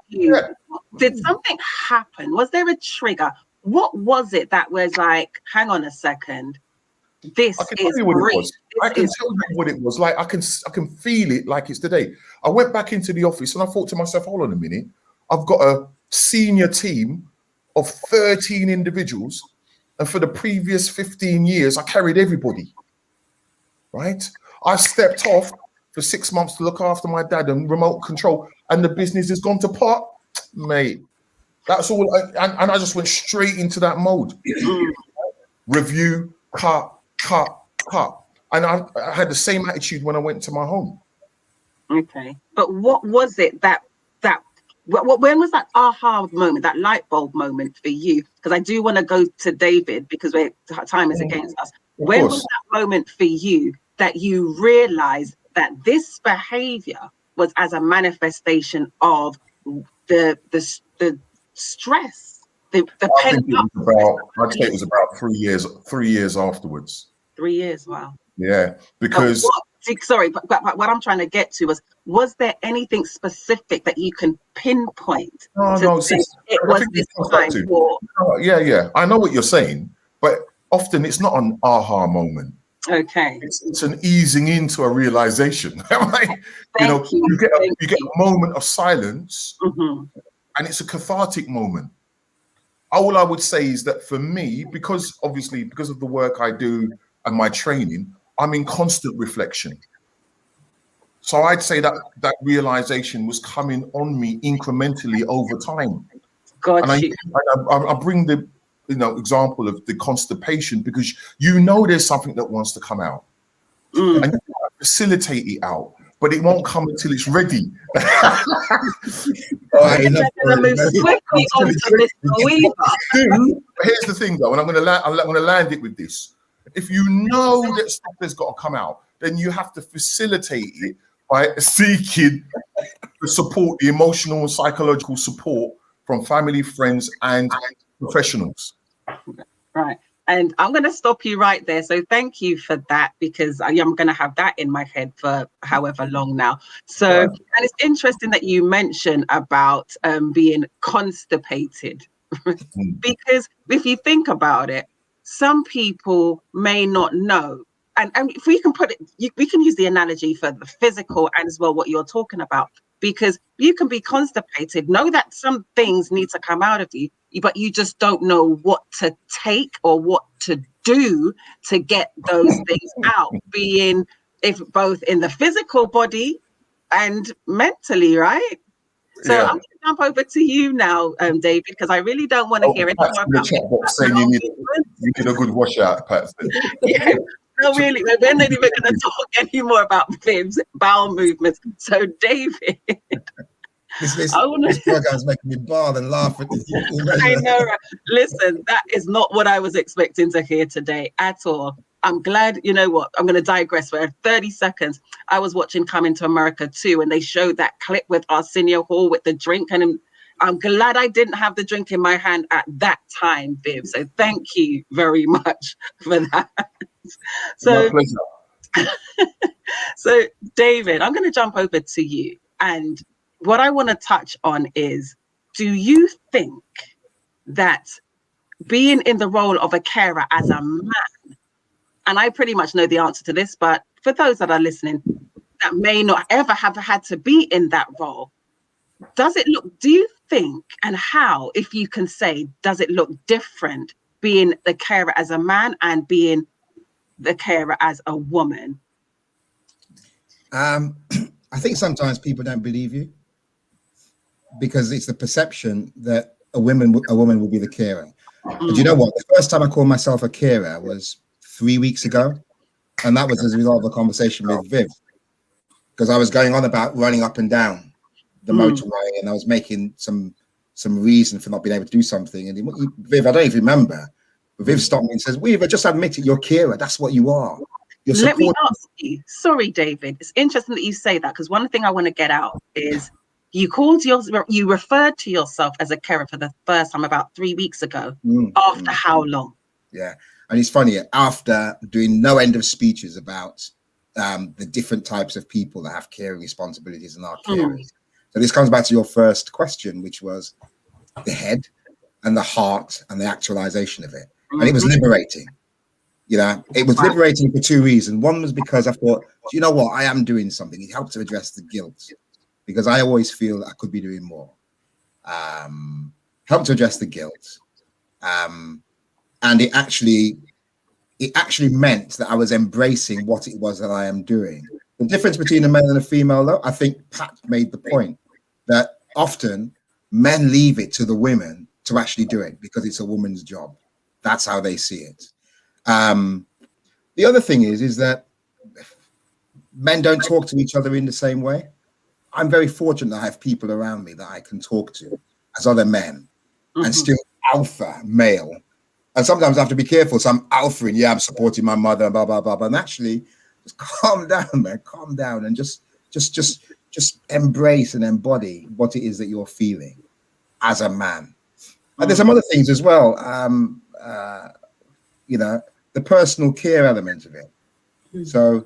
S1: something happen? Was there a trigger? What was it that was like, hang on a second, this
S5: I can
S1: is
S5: tell you what
S1: great.
S5: it was. I can tell you what it was. Like I can feel it like it's today. I went back into the office and I thought to myself, hold on a minute. I've got a senior team of 13 individuals, and for the previous 15 years, I carried everybody. Right? I stepped off for 6 months to look after my dad and remote control, and the business has gone to pot, mate. That's all. And I just went straight into that mode. Review, cut. And I had the same attitude when I went to my home.
S1: Okay. But what was it when was that aha moment, that light bulb moment for you? Because I do want to go to David because time is against us. When was that moment for you that you realized that this behavior was as a manifestation of the stress, the pent up?
S5: I'd say it was about 3 years afterwards.
S1: 3 years, wow.
S5: Yeah, because
S1: but what I'm trying to get to was there anything specific that you can pinpoint?
S5: Yeah. I know what you're saying, but often it's not an aha moment.
S1: Okay.
S5: It's an easing into a realization. You get a moment of silence, and it's a cathartic moment. All I would say is that for me, because of the work I do and my training, I'm in constant reflection. So I'd say that realization was coming on me incrementally over time.
S1: Got
S5: and
S1: you.
S5: I bring the example of the constipation because there's something that wants to come out, and you facilitate it out, but it won't come until it's ready.
S1: Here's
S5: the thing, though, and I'm going to land it with this. If you know that stuff has got to come out, then you have to facilitate it by seeking the support, the emotional and psychological support from family, friends, and professionals.
S1: Right. And I'm going to stop you right there. So thank you for that, because I'm going to have that in my head for however long now. So, and it's interesting that you mentioned about being constipated, because if you think about it, some people may not know. And if we can put it, we can use the analogy for the physical and as well what you're talking about, because you can be constipated, know that some things need to come out of you, but you just don't know what to take or what to do to get those things out, being both in the physical body and mentally, right? So I'm going to jump over to you now, David, because I really don't want to hear any more about
S5: chat box saying you need a good washout, Pat.
S1: Yeah. No, really, we're not even going to talk anymore about Viv's bowel movements. So, David,
S6: this program's making me bawl and laugh at this.
S1: I know, right? Listen, that is not what I was expecting to hear today at all. I'm glad, you know what, I'm going to digress for 30 seconds. I was watching Coming to America 2, and they showed that clip with Arsenio Hall with the drink, and I'm glad I didn't have the drink in my hand at that time, Viv. So thank you very much for that. So, so David, I'm going to jump over to you. And what I want to touch on is, do you think that being in the role of a carer as a man, and I pretty much know the answer to this, but for those that are listening that may not ever have had to be in that role, do you think, and how, if you can say, does it look different being the carer as a man and being the carer as a woman?
S6: I think sometimes people don't believe you. because it's the perception that a woman will be the carer. But you know what? The first time I called myself a carer was 3 weeks ago, and that was as a result of a conversation with Viv, because I was going on about running up and down the motorway, and I was making some reason for not being able to do something. And Viv, I don't even remember, but Viv stopped me and says, "We've just admit it, you're carer. That's what you are. You're
S1: Let me ask you, sorry, David, it's interesting that you say that, because one thing I want to get out is you referred to yourself as a carer for the first time about 3 weeks ago. After how long?
S6: Yeah. And it's funny, after doing no end of speeches about the different types of people that have caring responsibilities and are carers. So this comes back to your first question, which was the head and the heart and the actualization of it. And it was liberating. You know, it was liberating for two reasons. One was because I thought, you know what, I am doing something. It helped to address the guilt, because I always feel that I could be doing more. Helped to address the guilt. And it actually meant that I was embracing what it was that I am doing. The difference between a male and a female, though, I think Pat made the point that often men leave it to the women to actually do it because it's a woman's job. That's how they see it. The other thing is that men don't talk to each other in the same way. I'm very fortunate that I have people around me that I can talk to as other men and still alpha male. And sometimes I have to be careful. So I'm alphaing, yeah, I'm supporting my mother, blah, blah, blah. And actually, just calm down, man, calm down, and just embrace and embody what it is that you're feeling as a man. And there's some other things as well. You know, the personal care element of it. So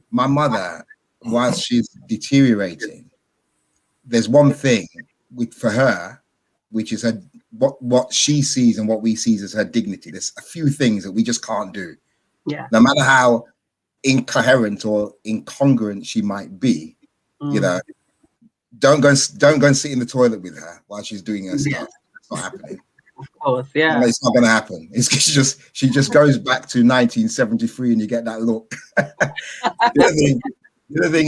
S6: my mother, whilst she's deteriorating, there's one thing for her, which is her what she sees and what we see as her dignity. There's a few things that we just can't do.
S1: Yeah.
S6: No matter how incoherent or incongruent she might be, you know, don't go and sit in the toilet with her while she's doing her stuff. It's not happening.
S1: Of course, yeah.
S6: No, it's not going to happen. She just goes back to 1973, and you get that look. The other thing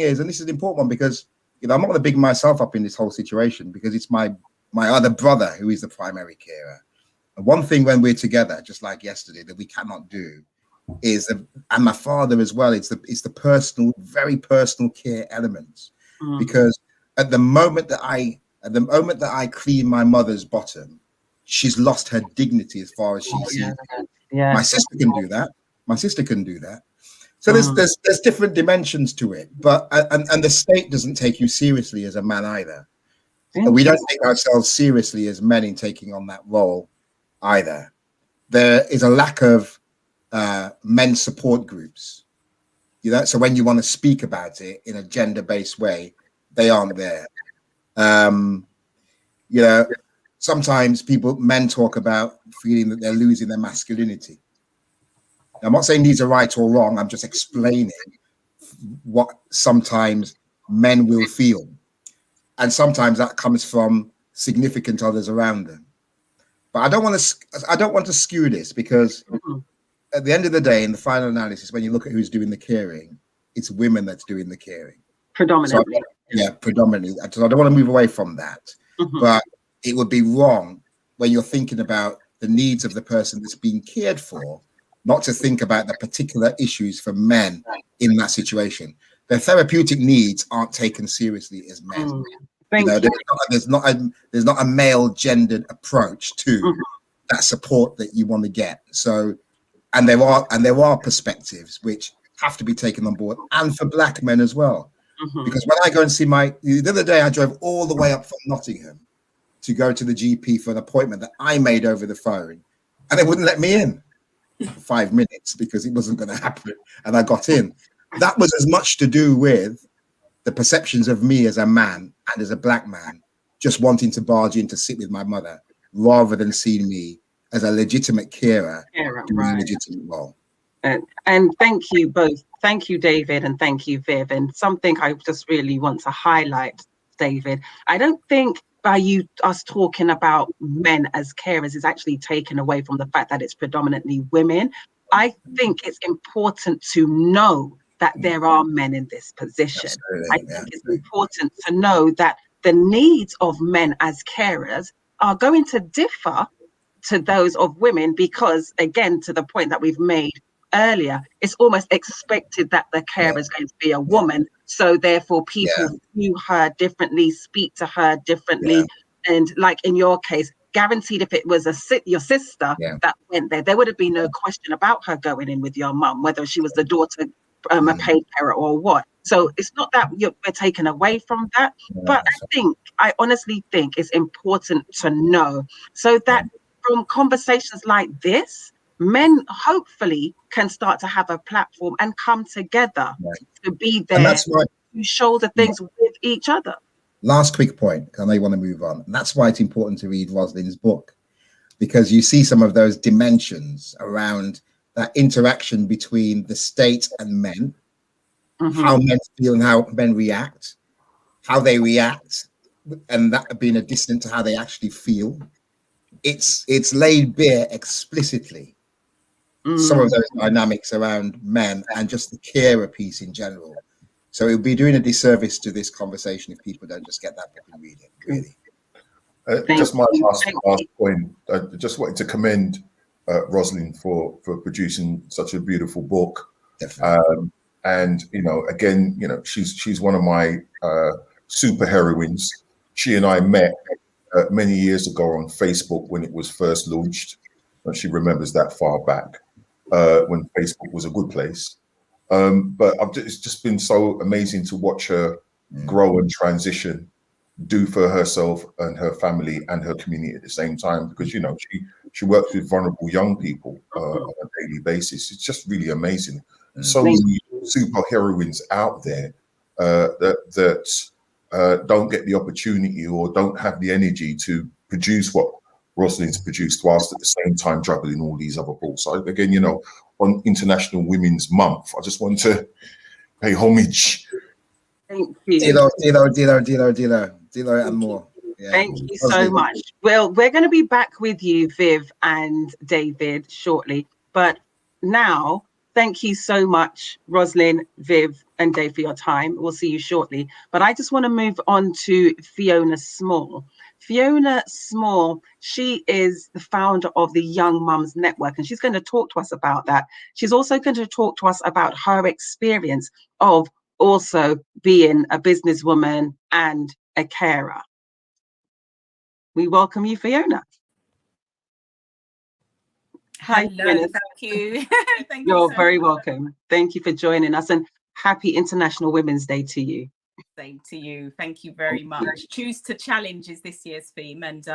S6: is, and this is an important one, because you know I'm not going to big myself up in this whole situation, because it's my other brother who is the primary carer. And one thing when we're together, just like yesterday, that we cannot do is, and my father as well, it's the personal, very personal care elements. Because at the moment that I clean my mother's bottom, she's lost her dignity as far as she sees.
S1: Yeah.
S6: My sister can do that. My sister can do that. So there's different dimensions to it, but and the state doesn't take you seriously as a man either. We don't take ourselves seriously as men in taking on that role either. There is a lack of men's support groups. You know, so when you want to speak about it in a gender-based way, they aren't there. You know, sometimes men talk about feeling that they're losing their masculinity. Now, I'm not saying these are right or wrong. I'm just explaining what sometimes men will feel. And sometimes that comes from significant others around them. But I don't want to skew this, because at the end of the day, in the final analysis, when you look at who's doing the caring, it's women that's doing the caring.
S1: Predominantly.
S6: So, predominantly. So I don't want to move away from that. But it would be wrong when you're thinking about the needs of the person that's being cared for, not to think about the particular issues for men in that situation. Their therapeutic needs aren't taken seriously as men. There's not a male gendered approach to that support that you want to get. So, and there are perspectives which have to be taken on board, and for black men as well. Because when I go and see the other day, I drove all the way up from Nottingham to go to the GP for an appointment that I made over the phone, and they wouldn't let me in for 5 minutes because it wasn't going to happen. And I got in. That was as much to do with the perceptions of me as a man and as a black man, just wanting to barge in to sit with my mother, rather than seeing me as a legitimate carer doing a legitimate role.
S1: And thank you both. Thank you, David, and thank you, Viv. And something I just really want to highlight, David, I don't think by us talking about men as carers is actually taken away from the fact that it's predominantly women. I think it's important to know that there are men in this position. I think it's important to know that the needs of men as carers are going to differ to those of women, because again, to the point that we've made earlier, it's almost expected that the carer is going to be a woman, so therefore people view her differently, speak to her differently. And like in your case, guaranteed if it was your sister that went there, there would have been no question about her going in with your mum, whether she was the daughter, a paid carer or what. So it's not that we're taken away from that, but I honestly think it's important to know, so that from conversations like this, men hopefully can start to have a platform and come together to be there,
S6: and that's why
S1: to shoulder things with each other.
S6: Last quick point, because I know you want to move on. And that's why it's important to read Rosalind's book, because you see some of those dimensions around that interaction between the state and men, how men feel and how men react, how they react, and that being a distance to how they actually feel. It's laid bare explicitly some of those dynamics around men and just the carer piece in general. So it would be doing a disservice to this conversation if people don't just get that book and read it, really.
S5: Just my last point. I just wanted to commend Rosalind for producing such a beautiful book. And again, she's one of my super heroines. She and I met many years ago on Facebook when it was first launched, and she remembers that far back when Facebook was a good place. But it's just been so amazing to watch her grow and transition, do for herself and her family and her community at the same time, because she works with vulnerable young people on a daily basis. It's just really amazing. So many super heroines out there that don't get the opportunity or don't have the energy to produce what Rosalind's produced, whilst at the same time juggling all these other balls. So again, on International Women's Month, I just want to pay homage.
S1: Thank you.
S6: Dilo and more.
S1: Thank you so much. Well, we're going to be back with you, Viv and David, shortly. But now, thank you so much, Rosalind, Viv, and Dave, for your time. We'll see you shortly. But I just want to move on to Fiona Small. Fiona Small, she is the founder of the Young Mums Network, and she's going to talk to us about that. She's also going to talk to us about her experience of also being a businesswoman and a carer. We welcome you, Fiona.
S7: Hi, Fiona. Thank you.
S1: Thank you. You're very welcome. Thank you for joining us, and happy International Women's Day to you.
S7: Same to you. Thank you very much. Choose to Challenge is this year's theme, and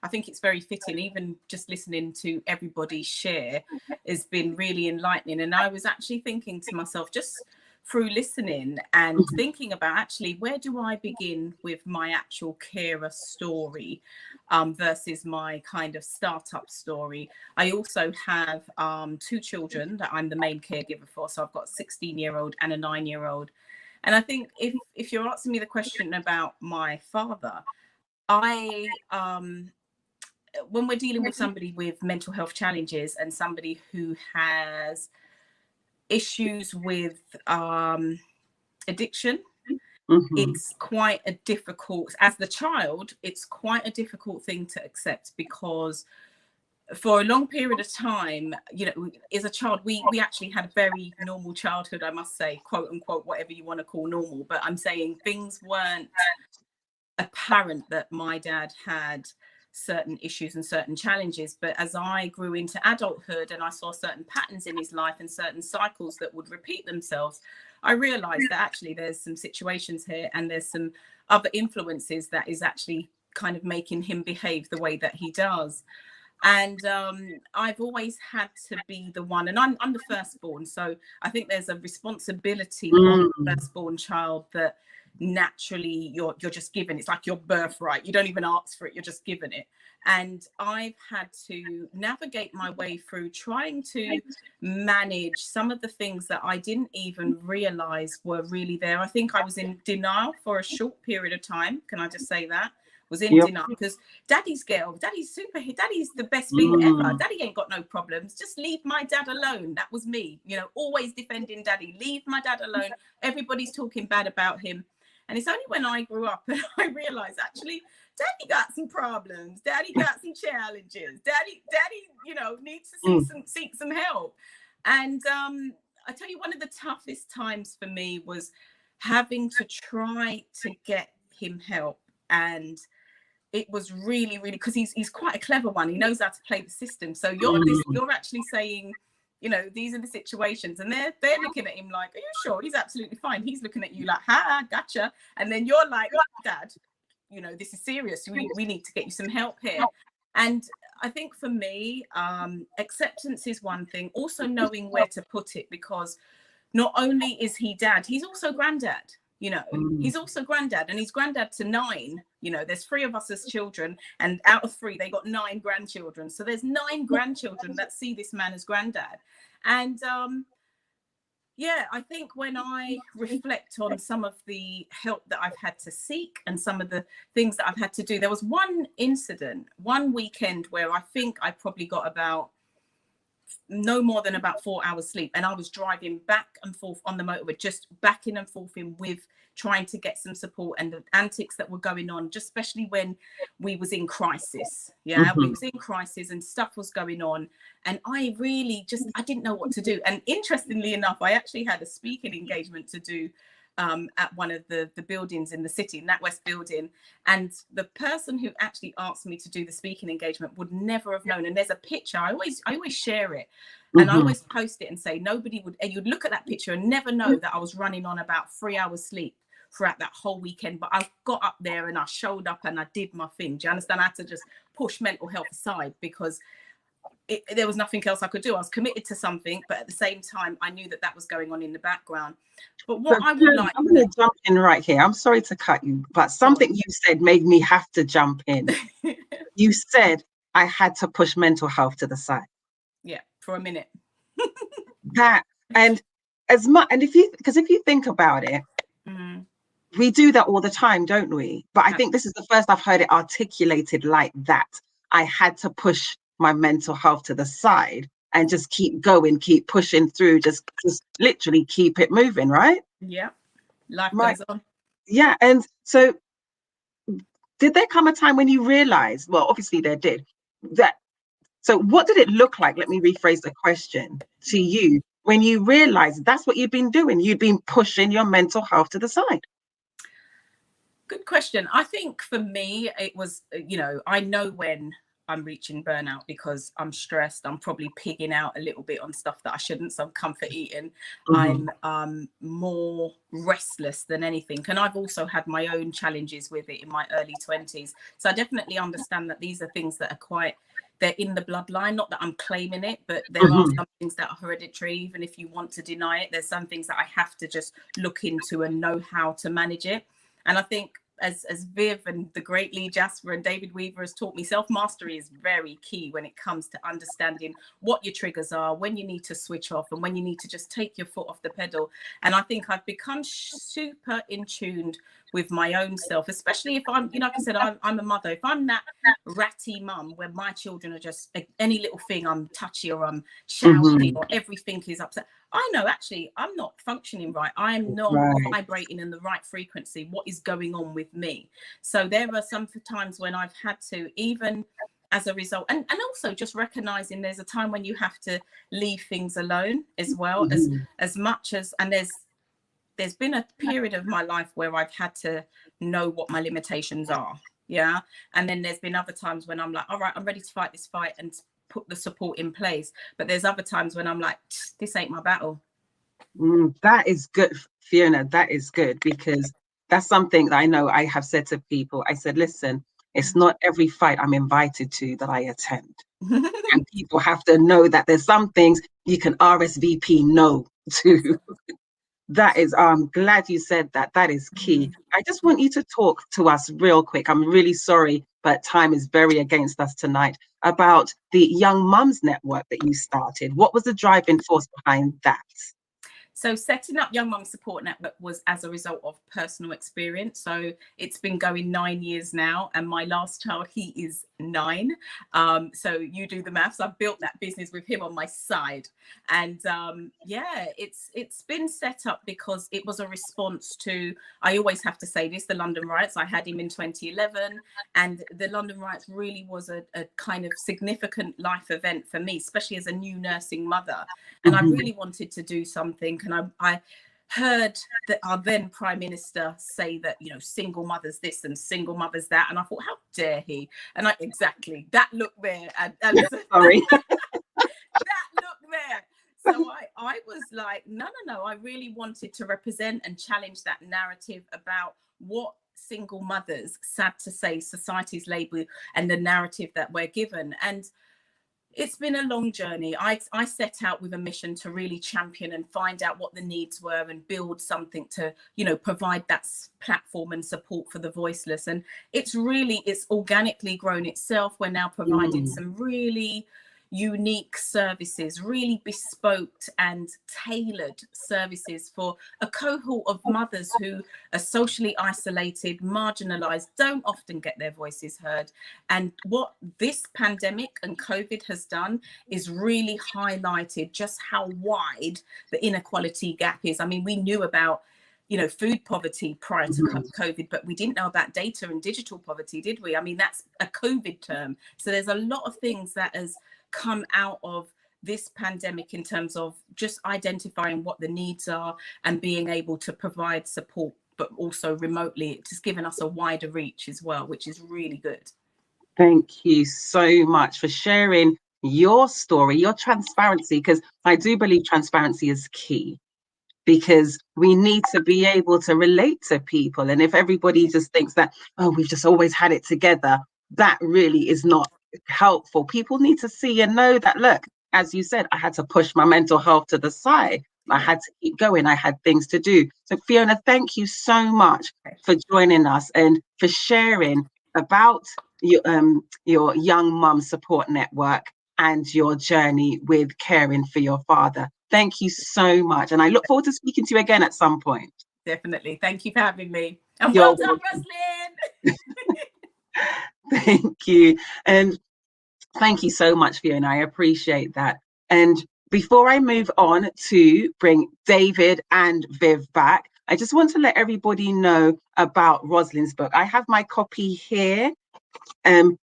S7: I think it's very fitting. Even just listening to everybody share has been really enlightening. And I was actually thinking to myself, just through listening and thinking about actually, where do I begin with my actual carer story versus my kind of startup story? I also have 2 children that I'm the main caregiver for. So I've got a 16-year-old and a 9-year-old. And I think if you're asking me the question about my father, when we're dealing with somebody with mental health challenges and somebody who has issues with addiction, it's quite a difficult, as the child, it's quite a difficult thing to accept, because for a long period of time, as a child, we actually had a very normal childhood, I must say, quote unquote, whatever you want to call normal. But I'm saying things weren't apparent that my dad had certain issues and certain challenges. But as I grew into adulthood and I saw certain patterns in his life and certain cycles that would repeat themselves, I realized that actually there's some situations here and there's some other influences that is actually kind of making him behave the way that he does. And I've always had to be the one, and I'm the firstborn, so I think there's a responsibility on the firstborn child that naturally you're just given. It's like your birthright. You don't even ask for it, you're just given it. And I've had to navigate my way through trying to manage some of the things that I didn't even realize were really there. I think I was in denial for a short period of time. Can I just say that? Was in denial because daddy's girl, daddy's the best thing ever. Daddy ain't got no problems. Just leave my dad alone. That was me, always defending daddy. Leave my dad alone. Everybody's talking bad about him. And it's only when I grew up and I realized, actually, Daddy got some problems. Daddy got some challenges. Daddy, needs to seek some help. And I tell you, one of the toughest times for me was having to try to get him help. And it was really, really, because he's quite a clever one. He knows how to play the system. So you're actually saying, these are the situations, and they're looking at him like, are you sure? He's absolutely fine. He's looking at you like, ha, gotcha. And then you're like, Dad, this is serious. We need to get you some help here. And I think for me, acceptance is one thing. Also knowing where to put it, because not only is he dad, he's also granddad. He's also granddad, and he's granddad to 9. There's 3 of us as children, and out of 3 they got 9 grandchildren. So there's 9 grandchildren that see this man as granddad. And I think when I reflect on some of the help that I've had to seek and some of the things that I've had to do, there was one weekend where I think I probably got about no more than about 4 hours sleep, and I was driving back and forth on the motorway, just backing and forth with trying to get some support, and the antics that were going on, just especially when we was in crisis. We was in crisis and stuff was going on, and I really I didn't know what to do. And interestingly enough, I actually had a speaking engagement to do at one of the buildings in the city, NatWest building, and the person who actually asked me to do the speaking engagement would never have known. And there's a picture, I always share it, and I always post it and say and you'd look at that picture and never know that I was running on about 3 hours sleep throughout that whole weekend. But I got up there and I showed up and I did my thing. Do you understand? I had to just push mental health aside, because there was nothing else I could do. I was committed to something, but at the same time, I knew that was going on in the background. But what I would like...
S1: I'm going to jump in right here. I'm sorry to cut you, but something you said made me have to jump in. You said I had to push mental health to the side.
S7: Yeah, for a minute.
S1: And if you think about it, we do that all the time, don't we? But I think this is the first I've heard it articulated like that. I had to push my mental health to the side and just keep going, keep pushing through, just literally keep it moving, right?
S7: Yeah, life goes on.
S1: Yeah, and so did there come a time when you realized, well, obviously there did, so what did it look like? Let me rephrase the question to you. When you realized that's what you'd been doing, you'd been pushing your mental health to the side.
S7: Good question. I think for me, it was, I know when I'm reaching burnout because I'm stressed. I'm probably pigging out a little bit on stuff that I shouldn't. So I'm comfort eating. I'm more restless than anything. And I've also had my own challenges with it in my early 20s. So I definitely understand that these are things that are they're in the bloodline. Not that I'm claiming it, but there are some things that are hereditary. Even if you want to deny it, there's some things that I have to just look into and know how to manage it. And I think as Viv and the great Lee Jasper and David Weaver has taught me, self-mastery is very key when it comes to understanding what your triggers are, when you need to switch off, and when you need to just take your foot off the pedal. And I think I've become super in tuned with my own self, especially if I'm, like I said, I'm a mother. If I'm that ratty mum where my children are just, any little thing I'm touchy or I'm shouting or everything is upset, I know actually I'm not functioning right. I'm not vibrating in the right frequency. What is going on with me? So there are some times when I've had to, even as a result, and also just recognizing there's a time when you have to leave things alone as well, as much as, and there's been a period of my life where I've had to know what my limitations are. Yeah. And then there's been other times when I'm like, all right, I'm ready to fight this fight and put the support in place. But there's other times when I'm like, this ain't my battle.
S1: That is good, Fiona. That is good, because that's something that I know I have said to people. I said, listen, it's not every fight I'm invited to that I attend. And people have to know that there's some things you can RSVP no to. That is, I'm glad you said that. That is key. I just want you to talk to us real quick. I'm really sorry, but time is very against us tonight, about the Young Mums Network that you started. What was the driving force behind that?
S7: So setting up Young Mum Support Network was as a result of personal experience. So it's been going 9 years now, and my last child, he is 9. So you do the maths. I built that business with him on my side, and yeah, it's been set up because it was a response to, I always have to say this, the London riots. I had him in 2011, and the London riots really was a kind of significant life event for me, especially as a new nursing mother. And I really wanted to do something. And I heard that our then Prime Minister say that, you know, single mothers this and single mothers that. And I thought, how dare he? And exactly that look there. And
S1: Sorry.
S7: that look there. So I was like, no. I really wanted to represent and challenge that narrative about what single mothers, sad to say, society's label and the narrative that we're given. And it's been a long journey. I set out with a mission to really champion and find out what the needs were and build something to, you know, provide that platform and support for the voiceless. And it's organically grown itself. We're now providing some really unique services, really bespoke and tailored services for a cohort of mothers who are socially isolated, marginalized, don't often get their voices heard. And what this pandemic and COVID has done is really highlighted just how wide the inequality gap is. I mean, we knew about, you know, food poverty prior to COVID, but we didn't know about data and digital poverty, did we? I mean, that's a COVID term. So there's a lot of things that has come out of this pandemic in terms of just identifying what the needs are and being able to provide support, but also remotely, just giving us a wider reach as well, which is really good.
S1: Thank you so much for sharing your story, your transparency, because I do believe transparency is key, because we need to be able to relate to people. And if everybody just thinks that, oh, we've just always had it together, that really is not helpful. People need to see and know that, look, as you said, I had to push my mental health to the side. I had to keep going. I had things to do. So Fiona, thank you so much for joining us and for sharing about your Young Mum Support Network and your journey with caring for your father. Thank you so much. And I look forward to speaking to you again at some point.
S7: Definitely. Thank you for having me. And
S1: You're
S7: well done, Roslyn.
S1: Thank you. And thank you so much, Fiona. I appreciate that. And before I move on to bring David and Viv back, I just want to let everybody know about Roslyn's book. I have my copy here.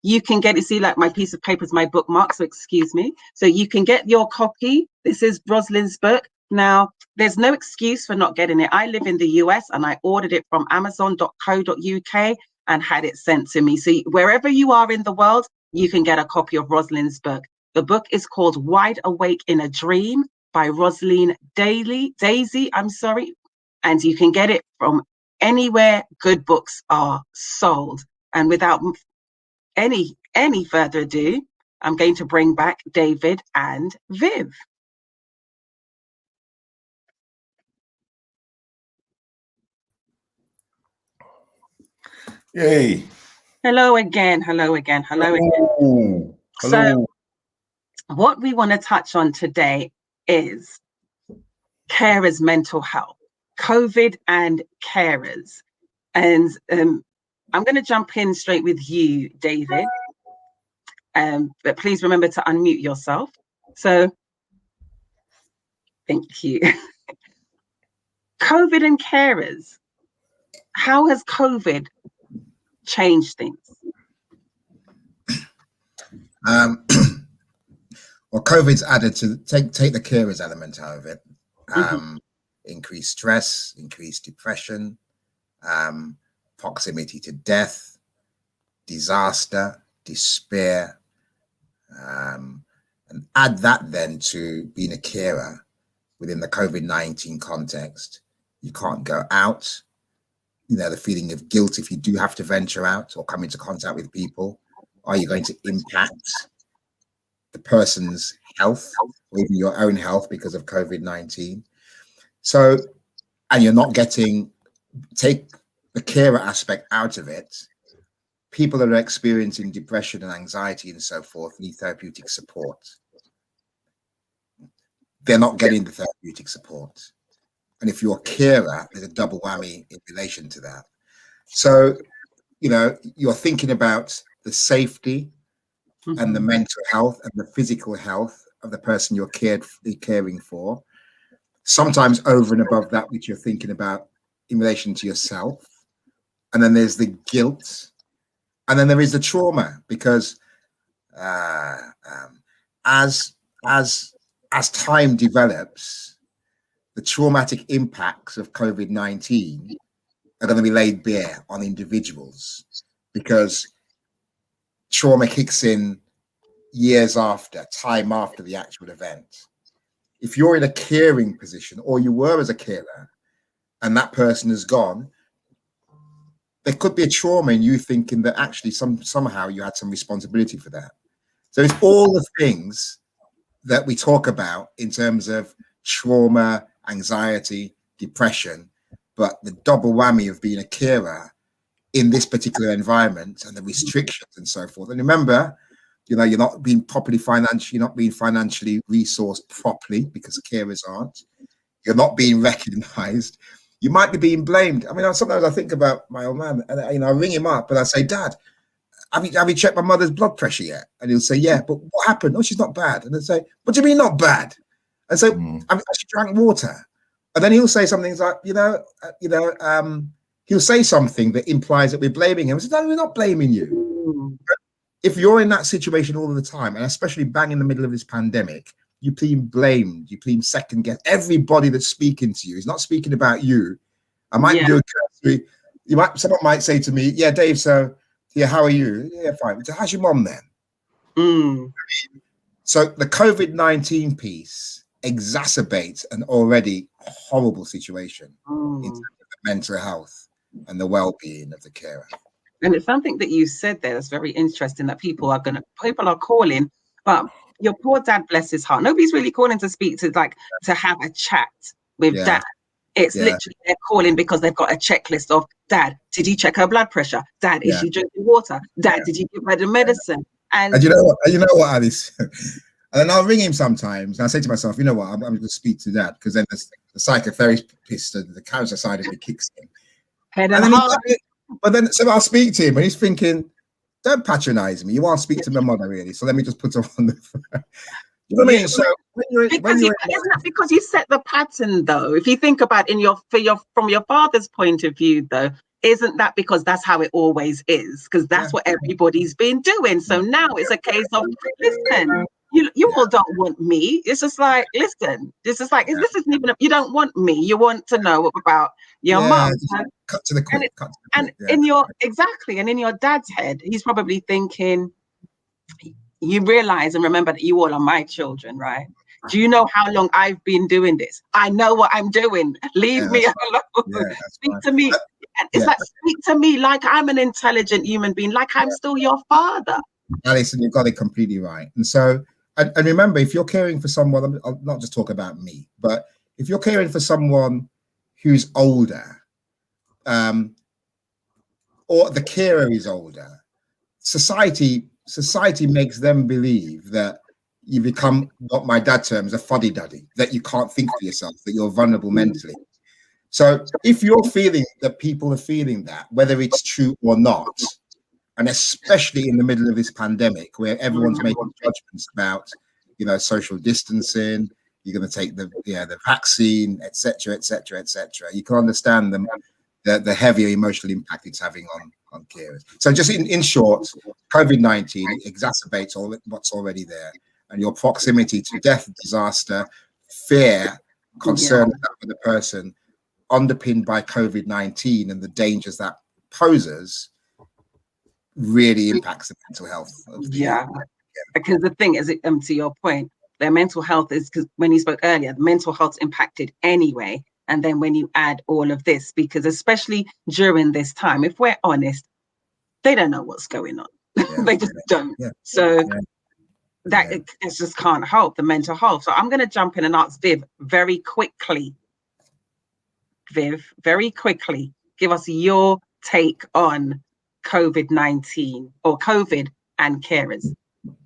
S1: You can get it, see, like my piece of paper is my bookmark, so excuse me. So you can get your copy. This is Roslyn's book. Now, there's no excuse for not getting it. I live in the US and I ordered it from amazon.co.uk and had it sent to me. So wherever you are in the world, you can get a copy of Roslyn's book. The book is called Wide Awake in a Dream by Roslyn Daisy, and you can get it from anywhere good books are sold. And without any further ado, I'm going to bring back David and Viv.
S5: Yay.
S1: Hello again. Hello.
S5: Hello.
S1: So what we want to touch on today is carers' mental health, COVID and carers. And I'm going to jump in straight with you, David. But please remember to unmute yourself. So thank you. COVID and carers. How has COVID changed things?
S6: Well, COVID's added to take the carers element out of it. Increased stress, increased depression, proximity to death, disaster, despair, and add that then to being a carer within the COVID-19 context. You can't go out. You know, the feeling of guilt if you do have to venture out or come into contact with people. Are you going to impact the person's health or even your own health because of COVID-19? So, and you're not take the carer aspect out of it. People that are experiencing depression and anxiety and so forth need therapeutic support. They're not getting the therapeutic support. And if you're a carer, there's a double whammy in relation to that. So, you know, you're thinking about the safety and the mental health and the physical health of the person you're caring for. Sometimes over and above that, which you're thinking about in relation to yourself. And then there's the guilt. And then there is the trauma, because as time develops, the traumatic impacts of COVID-19 are going to be laid bare on individuals, because trauma kicks in years after, time after the actual event. If you're in a caring position, or you were as a carer, and that person is gone, there could be a trauma in you thinking that actually somehow you had some responsibility for that. So it's all the things that we talk about in terms of trauma, anxiety, depression, but the double whammy of being a carer in this particular environment and the restrictions and so forth. And remember, you know, you're not being financially resourced properly, because carers aren't. You're not being recognized. You might be being blamed. I mean, sometimes I think about my old man, and you know, I ring him up and I say, Dad, have you checked my mother's blood pressure yet? And he'll say, yeah, but what happened? Oh, she's not bad. And I say, what do you mean not bad? And so she drank water. And then he'll say something like, he'll say something that implies that we're blaming him. I said, no, we're not blaming you. But if you're in that situation all the time, and especially bang in the middle of this pandemic, you being blamed, you being second guessed. Everybody that's speaking to you is not speaking about you. I might do a cursory. Someone might say to me, yeah, Dave, so yeah, how are you? Yeah, fine. So how's your mom then? So the COVID-19 piece exacerbates an already horrible situation in terms of the mental health and the well-being of the carer.
S1: And it's something that you said there that's very interesting, that people are calling, but your poor dad, bless his heart, nobody's really calling to speak to, like, to have a chat with dad. It's literally they're calling because they've got a checklist of, Dad, did you check her blood pressure? Dad, is she drinking water? Dad, did you give her the medicine? And
S6: you know what, Alice? And then I'll ring him sometimes and I say to myself, you know what, I'm going to speak to Dad, because then the psychotherapist and the cancer side of me kicks in. But then so I'll speak to him and he's thinking, don't patronize me. You want to speak to my mother, really? So let me just put her on the. You know what I mean? So
S1: isn't that because you set the pattern, though? If you think about from your father's point of view, though, isn't that because that's how it always is? Because that's what everybody's been doing. So now it's a case of, listen, you all don't want me. It's just like, listen, this isn't even you don't want me. You want to know about your mum.
S6: Cut to the quick.
S1: And in your dad's head, he's probably thinking, you realize and remember that you all are my children, right? Do you know how long I've been doing this? I know what I'm doing. Leave me alone. Speak to me. It's like, speak to me like I'm an intelligent human being, like I'm still your father.
S6: Alison, you've got it completely right. And so, and remember, if you're caring for someone, I'll not just talk about me, but if you're caring for someone who's older, or the carer is older, society makes them believe that you become, what my dad terms, a fuddy-duddy, that you can't think for yourself, that you're vulnerable mentally. So if you're feeling that people are feeling that, whether it's true or not, and especially in the middle of this pandemic where everyone's making judgments about, you know, social distancing, you're going to take the vaccine, etc., etc., etc., you can understand the heavier emotional impact it's having on carers. So just in short, COVID-19 exacerbates all what's already there, and your proximity to death, disaster, fear, concern for the person, underpinned by COVID-19 and the dangers that poses, really impacts the mental health of the
S1: because the thing is, to your point, their mental health is, because when you spoke earlier, the mental health's impacted anyway. And then when you add all of this, because especially during this time, if we're honest, they don't know what's going on. They just don't. It just can't help the mental health. So I'm going to jump in and ask Viv very quickly. Viv, very quickly, give us your take on COVID-19 or COVID and carers.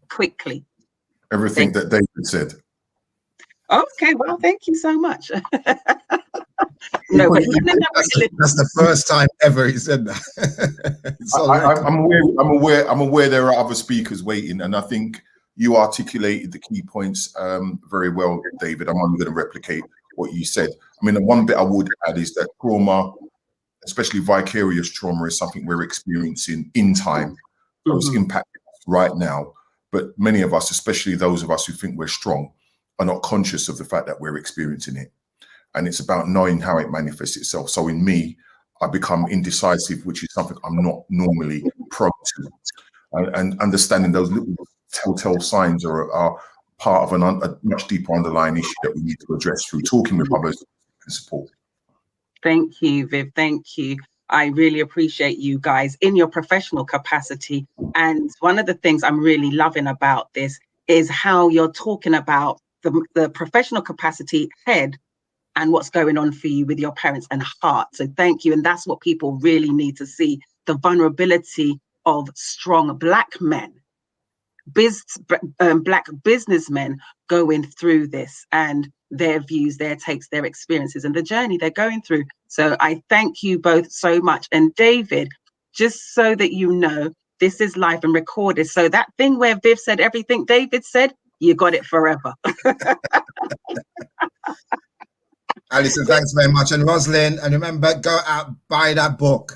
S1: Quickly.
S5: Everything that David said.
S1: Okay, well, thank you so much. No, but he's in that
S6: That's the first time ever he said that.
S5: I'm aware there are other speakers waiting, and I think you articulated the key points very well, David. I'm only going to replicate what you said. I mean, the one bit I would add is that trauma, especially vicarious trauma, is something we're experiencing in time. So it's impacting us right now. But many of us, especially those of us who think we're strong, are not conscious of the fact that we're experiencing it. And it's about knowing how it manifests itself. So in me, I become indecisive, which is something I'm not normally prone to. And understanding those little telltale signs are part of a much deeper underlying issue that we need to address through talking with others and support.
S1: Thank you, Viv. Thank you. I really appreciate you guys in your professional capacity. And one of the things I'm really loving about this is how you're talking about the professional capacity head and what's going on for you with your parents and heart. So thank you. And that's what people really need to see, the vulnerability of strong Black men, Black businessmen going through this, and their views, their takes, their experiences, and the journey they're going through. So I thank you both so much. And David, just so that you know, this is live and recorded. So that thing where Viv said everything David said, you got it forever.
S6: Alison, thanks very much. And Rosalind, and remember, go out, buy that book.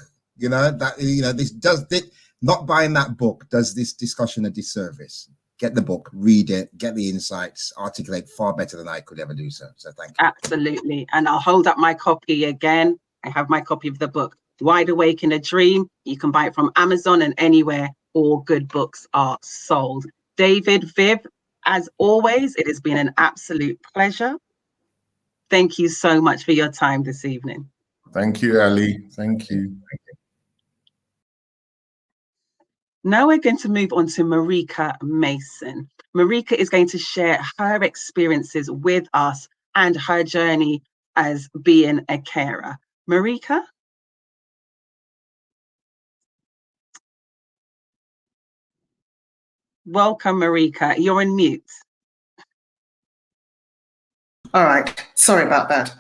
S6: Not buying that book does this discussion a disservice. Get the book, read it, get the insights, articulate far better than I could ever do so. So thank you.
S1: Absolutely. And I'll hold up my copy again. I have my copy of the book, Wide Awake in a Dream. You can buy it from Amazon and anywhere all good books are sold. David, Viv, as always, it has been an absolute pleasure. Thank you so much for your time this evening.
S5: Thank you, Ali. Thank you.
S1: Now we're going to move on to Marika Mason. Marika is going to share her experiences with us and her journey as being a carer. Marika? Welcome, Marika. You're on mute.
S8: All right. Sorry about that.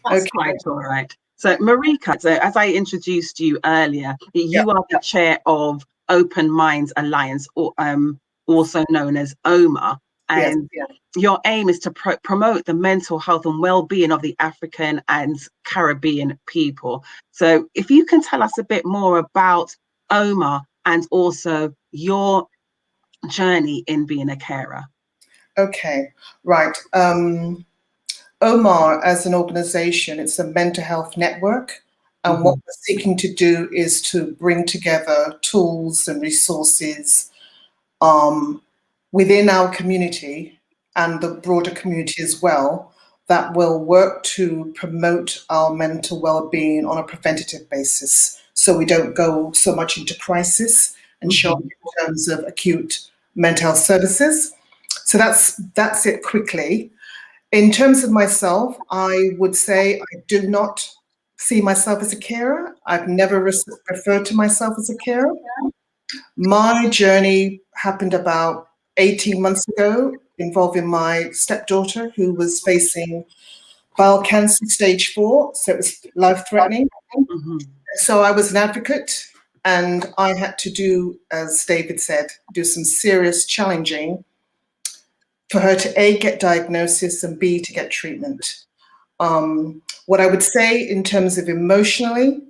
S1: That's quite all right. So Marika, so as I introduced you earlier, you are the chair of Open Minds Alliance, or also known as OMA, and your aim is to promote the mental health and well-being of the African and Caribbean people. So if you can tell us a bit more about OMA and also your journey in being a carer.
S8: Okay, right. OMA as an organization, it's a mental health network. And what we're seeking to do is to bring together tools and resources within our community and the broader community as well, that will work to promote our mental well-being on a preventative basis. So we don't go so much into crisis and show up in terms of acute mental health services. So that's it quickly. In terms of myself, I would say I do not see myself as a carer. I've never referred to myself as a carer. My journey happened about 18 months ago, involving my stepdaughter who was facing bowel cancer stage 4, so it was life-threatening. So I was an advocate, and I had to do, as David said, do some serious challenging for her to A, get diagnosis, and B, to get treatment. What I would say in terms of emotionally,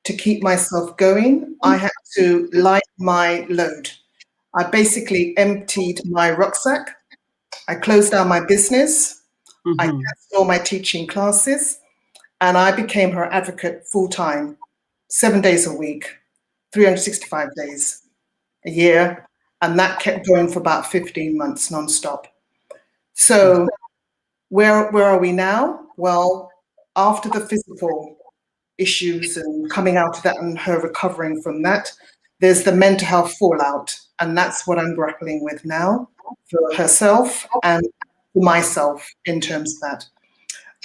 S8: to keep myself going, I had to lighten my load. I basically emptied my rucksack. I closed down my business. I canceled all my teaching classes, and I became her advocate full-time, 7 days a week, 365 days a year. And that kept going for about 15 months nonstop. So where are we now? Well, after the physical issues and coming out of that and her recovering from that, there's the mental health fallout. And that's what I'm grappling with now for herself and for myself in terms of that.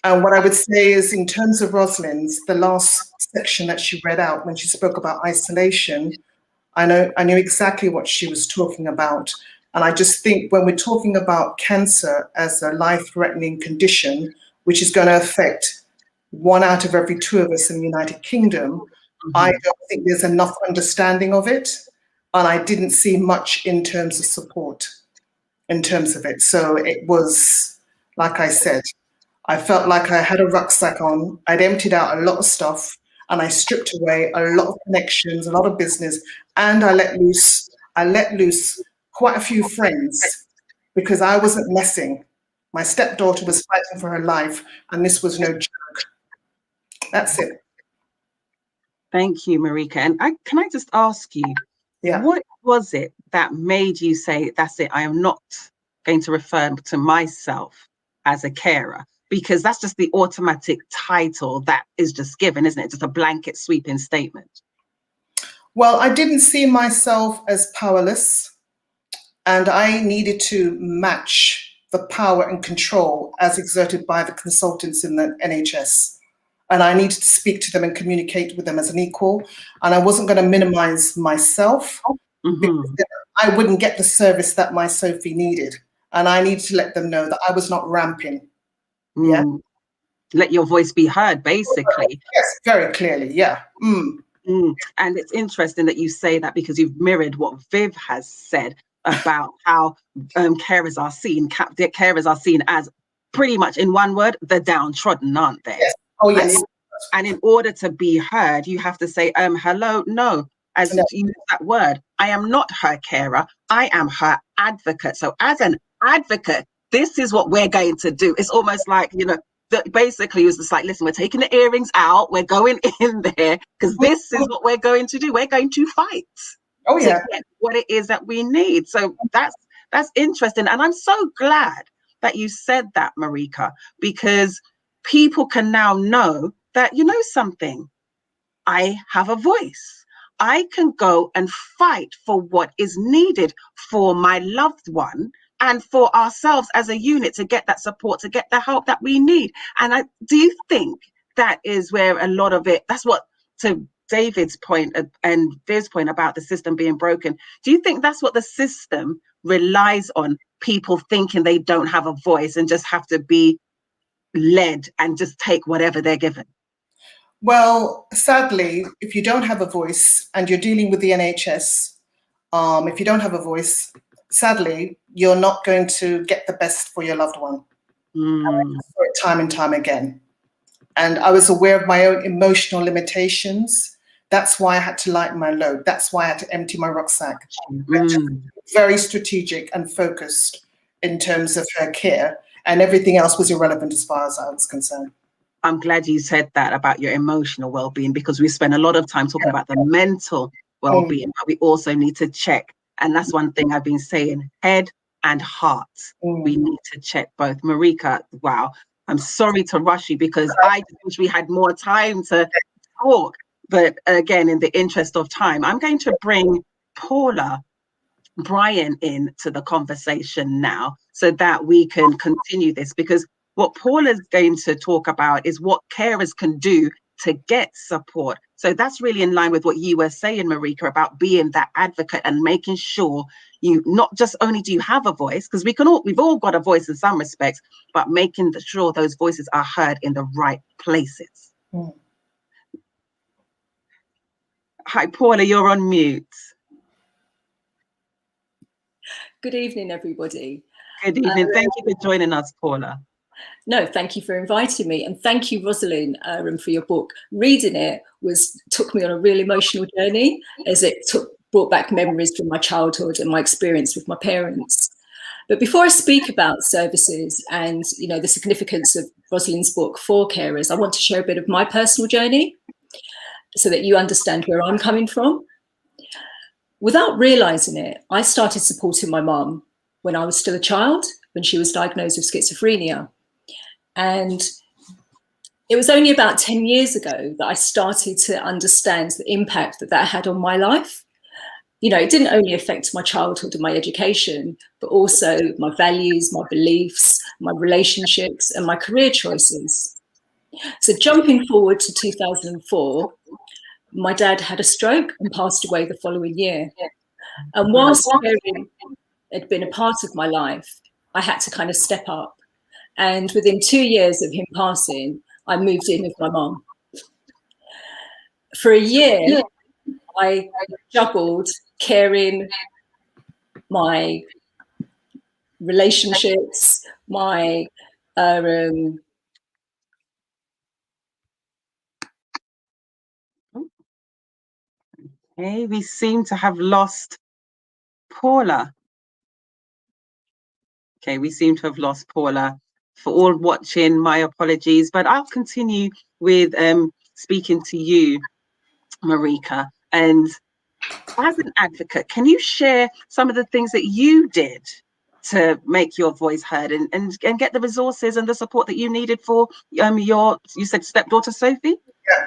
S8: And what I would say is, in terms of Rosalind's, the last section that she read out when she spoke about isolation, I knew exactly what she was talking about. And I just think when we're talking about cancer as a life-threatening condition, which is going to affect 1 out of every 2 of us in the United Kingdom, I don't think there's enough understanding of it. And I didn't see much in terms of support in terms of it. So it was, like I said, I felt like I had a rucksack on. I'd emptied out a lot of stuff and I stripped away a lot of connections, a lot of business, and I let loose quite a few friends because I wasn't messing. My stepdaughter was fighting for her life and this was no joke. That's it.
S1: Thank you, Marika. And can I just ask you, what was it that made you say, that's it, I am not going to refer to myself as a carer? Because that's just the automatic title that is just given, isn't it? Just a blanket sweeping statement.
S8: Well, I didn't see myself as powerless, and I needed to match the power and control as exerted by the consultants in the NHS. And I needed to speak to them and communicate with them as an equal. And I wasn't going to minimize myself because I wouldn't get the service that my Sophie needed. And I needed to let them know that I was not ramping. Yeah.
S1: Let your voice be heard, basically.
S8: Yes, very clearly. Yeah.
S1: And it's interesting that you say that because you've mirrored what Viv has said about how carers are seen. Carers are seen as pretty much, in one word, the downtrodden, aren't they?
S8: Yes. Oh, yes.
S1: And in order to be heard, you have to say, hello, no, as you use that word. I am not her carer. I am her advocate. So as an advocate, this is what we're going to do. It's almost like, basically it was just like, listen, we're taking the earrings out. We're going in there because this is what we're going to do. We're going to fight to get what it is that we need. So that's interesting. And I'm so glad that you said that, Marika, because people can now know that, something, I have a voice. I can go and fight for what is needed for my loved one and for ourselves as a unit to get that support, to get the help that we need. And do you think that is where a lot of it, that's what, to David's point and Viv's point about the system being broken, do you think that's what the system relies on, people thinking they don't have a voice and just have to be led and just take whatever they're given?
S8: Well, sadly, if you don't have a voice and you're dealing with the NHS, if you don't have a voice, sadly, you're not going to get the best for your loved one. And I saw it time and time again. And I was aware of my own emotional limitations. That's why I had to lighten my load. That's why I had to empty my rucksack. Very strategic and focused in terms of her care, and everything else was irrelevant as far as I was concerned.
S1: I'm glad you said that about your emotional well-being, because we spend a lot of time talking about the mental well-being, but we also need to check. And that's one thing I've been saying, head and heart. We need to check both. Marika, wow, I'm sorry to rush you because I wish we had more time to talk. But again, in the interest of time, I'm going to bring Paula Brian into the conversation now so that we can continue this, because what Paula's going to talk about is what carers can do to get support. So that's really in line with what you were saying, Marika, about being that advocate and making sure you not just only do you have a voice, because we've all got a voice in some respects, but making sure those voices are heard in the right places. Hi, Paula, you're on mute.
S9: Good evening, everybody.
S1: Good evening. Thank you for joining us, Paula.
S9: No, thank you for inviting me, and thank you, Rosalind, for your book. Reading it took me on a real emotional journey, as it brought back memories from my childhood and my experience with my parents. But before I speak about services and the significance of Rosalind's book for carers, I want to share a bit of my personal journey so that you understand where I'm coming from. Without realizing it, I started supporting my mum when I was still a child, when she was diagnosed with schizophrenia. And it was only about 10 years ago that I started to understand the impact that had on my life. It didn't only affect my childhood and my education, but also my values, my beliefs, my relationships, and my career choices. So jumping forward to 2004, my dad had a stroke and passed away the following year. And whilst caring had been a part of my life, I had to kind of step up. And within 2 years of him passing, I moved in with my mom. For a year, I juggled caring, my relationships, my
S1: Okay, we seem to have lost Paula. Okay, we seem to have lost Paula. For all watching, my apologies, but I'll continue with speaking to you, Marika. And as an advocate, can you share some of the things that you did to make your voice heard and get the resources and the support that you needed for you said stepdaughter Sophie?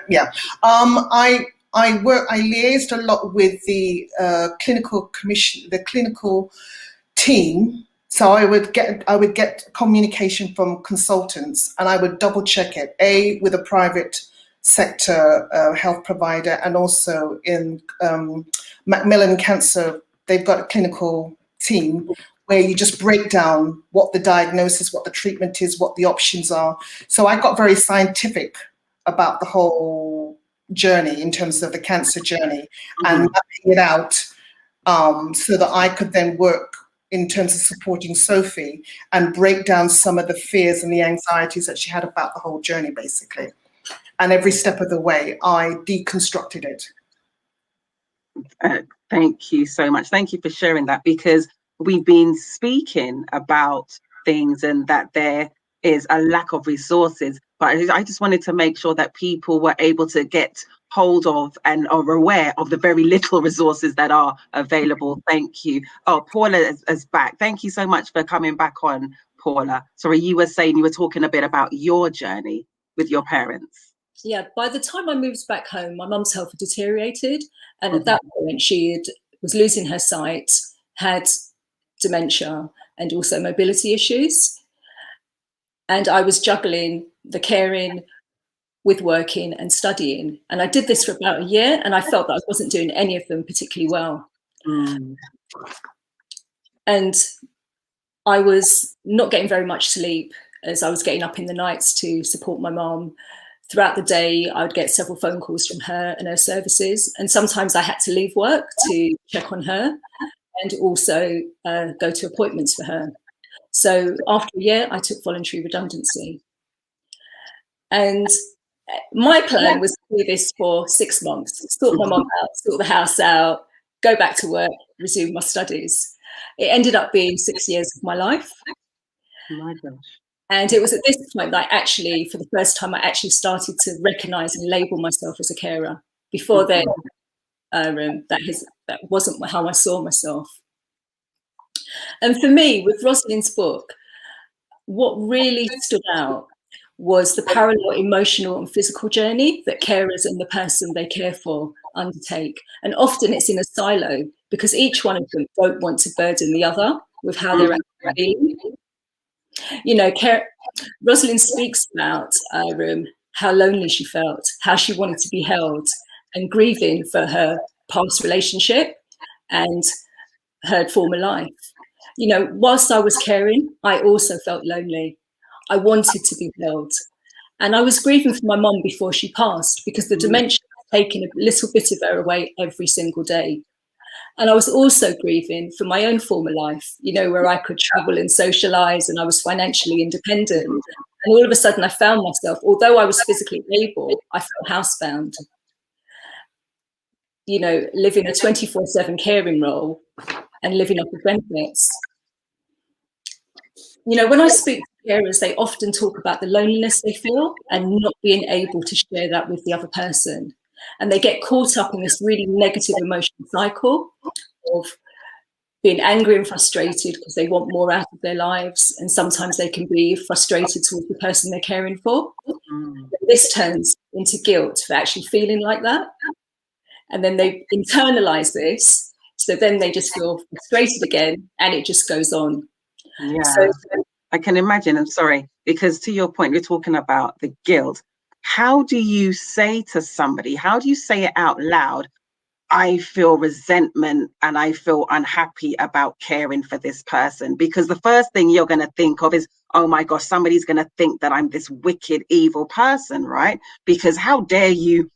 S8: Yeah. I liaised a lot with the clinical commission, the clinical team. So I would get communication from consultants, and I would double check it, with a private sector health provider, and also in Macmillan Cancer. They've got a clinical team where you just break down what the diagnosis, what the treatment is, what the options are. So I got very scientific about the whole journey in terms of the cancer journey, and mapping it out so that I could then work in terms of supporting Sophie and break down some of the fears and the anxieties that she had about the whole journey, basically. And every step of the way, I deconstructed it.
S1: Thank you so much. Thank you for sharing that, because we've been speaking about things and that there is a lack of resources, but I just wanted to make sure that people were able to get hold of and are aware of the very little resources that are available. Thank you. Oh, Paula is back. Thank you so much for coming back on, Paula. Sorry, you were saying you were talking a bit about your journey with your parents.
S9: Yeah, by the time I moved back home, my mum's health had deteriorated. And at that point, she was losing her sight, had dementia, and also mobility issues. And I was juggling the caring with working and studying. And I did this for about a year, and I felt that I wasn't doing any of them particularly well. And I was not getting very much sleep, as I was getting up in the nights to support my mum. Throughout the day, I would get several phone calls from her and her services. And sometimes I had to leave work to check on her and also go to appointments for her. So after a year, I took voluntary redundancy. And my plan was to do this for 6 months, sort my mum out, sort the house out, go back to work, resume my studies. It ended up being 6 years of my life.
S1: Oh my gosh.
S9: And it was at this point that I actually, for the first time, I actually started to recognise and label myself as a carer. Before then, that wasn't how I saw myself. And for me, with Rosalind's book, what really stood out was the parallel emotional and physical journey that carers and the person they care for undertake. And often it's in a silo, because each one of them don't want to burden the other with how they're actually feeling. You know, Rosalind speaks about how lonely she felt, how she wanted to be held, and grieving for her past relationship and her former life. You know, whilst I was caring, I also felt lonely. I wanted to be held. And I was grieving for my mum before she passed, because the dementia had taken a little bit of her away every single day. And I was also grieving for my own former life, you know, where I could travel and socialise and I was financially independent. And all of a sudden I found myself, although I was physically able, I felt housebound. You know, living a 24/7 caring role and living off of benefits. You know, when I speak to carers, they often talk about the loneliness they feel and not being able to share that with the other person. And they get caught up in this really negative emotional cycle of being angry and frustrated because they want more out of their lives. And sometimes they can be frustrated towards the person they're caring for. This turns into guilt for actually feeling like that. And then they internalize this. So then they just feel frustrated again, and it just goes on.
S1: Yeah,
S9: so,
S1: I can imagine. I'm sorry, because to your point, you're talking about the guilt. How do you say to somebody, how do you say it out loud? I feel resentment and I feel unhappy about caring for this person, because the first thing you're going to think of is, oh my gosh, somebody's going to think that I'm this wicked, evil person, right? Because how dare you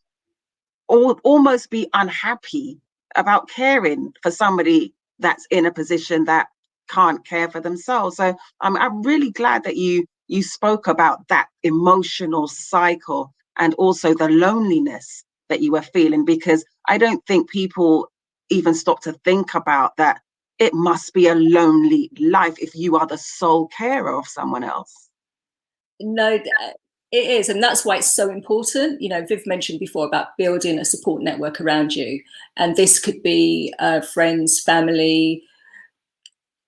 S1: almost be unhappy about caring for somebody that's in a position that can't care for themselves. So I'm really glad that you spoke about that emotional cycle and also the loneliness that you were feeling, because I don't think people even stop to think about that. It must be a lonely life if you are the sole carer of someone else.
S9: No, it is. And that's why it's so important. You know, Viv mentioned before about building a support network around you. And this could be friends, family,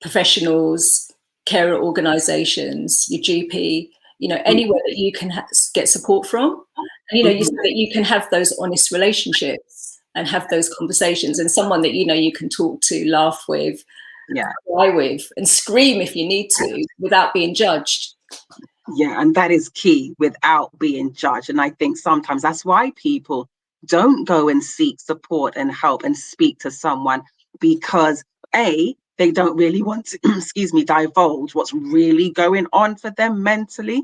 S9: professionals, carer organizations, your GP, you know, anywhere that you can get support from. And, you know, so that you can have those honest relationships and have those conversations, and someone that, you know, you can talk to, laugh with, cry with, and scream if you need to without being judged.
S1: Yeah, and that is key, without being judged. And I think sometimes that's why people don't go and seek support and help and speak to someone, because they don't really want to, excuse me, divulge what's really going on for them mentally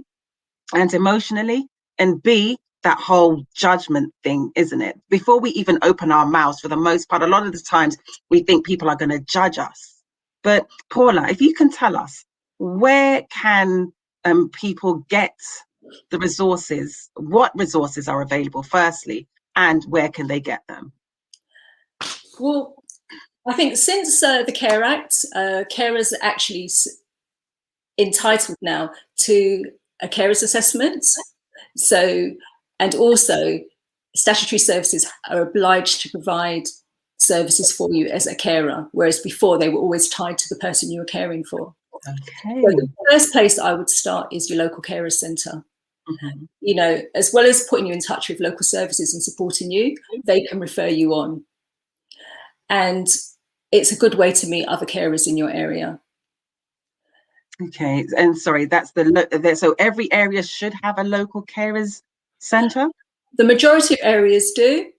S1: and emotionally. And B, that whole judgment thing, isn't it? Before we even open our mouths, for the most part, a lot of the times we think people are going to judge us. But Paula, if you can tell us, where can people get the resources? What resources are available, firstly, and where can they get them?
S9: Well, I think since the Care Act, carers are actually entitled now to a carers assessment. So, and also statutory services are obliged to provide services for you as a carer, whereas before they were always tied to the person you were caring for.
S1: Okay.
S9: So the first place I would start is your local carer centre. Mm-hmm. You know, as well as putting you in touch with local services and supporting you, they can refer you on. And it's a good way to meet other carers in your area.
S1: Okay, and sorry, that's so every area should have a local carers centre?
S9: The majority of areas do.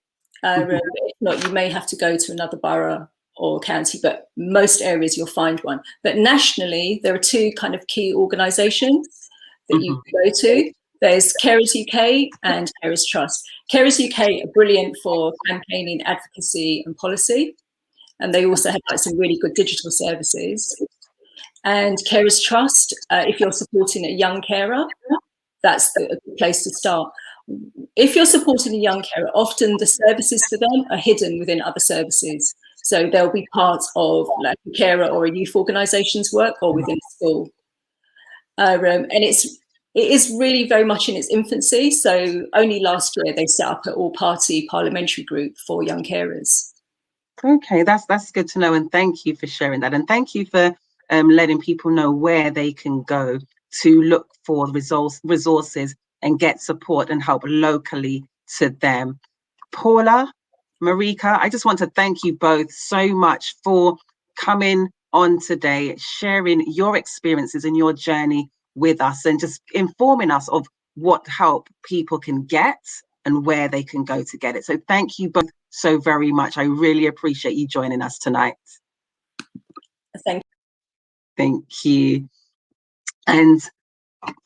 S9: If not, you may have to go to another borough or county, but most areas you'll find one. But nationally, there are two kind of key organisations that you can go to. There's Carers UK and Carers Trust. Carers UK are brilliant for campaigning, advocacy and policy. And they also have like some really good digital services. And Carers Trust, if you're supporting a young carer, that's the place to start. If you're supporting a young carer, often the services for them are hidden within other services. So they'll be part of like a carer or a youth organisation's work or within a school. And it is really very much in its infancy. So only last year they set up an all-party parliamentary group for young carers.
S1: Okay, that's good to know, and thank you for sharing that, and thank you for letting people know where they can go to look for resources and get support and help locally to them. Paula, Marika, I just want to thank you both so much for coming on today, sharing your experiences and your journey with us, and just informing us of what help people can get and where they can go to get it. So thank you both so very much. I really appreciate you joining us tonight. Thank you. And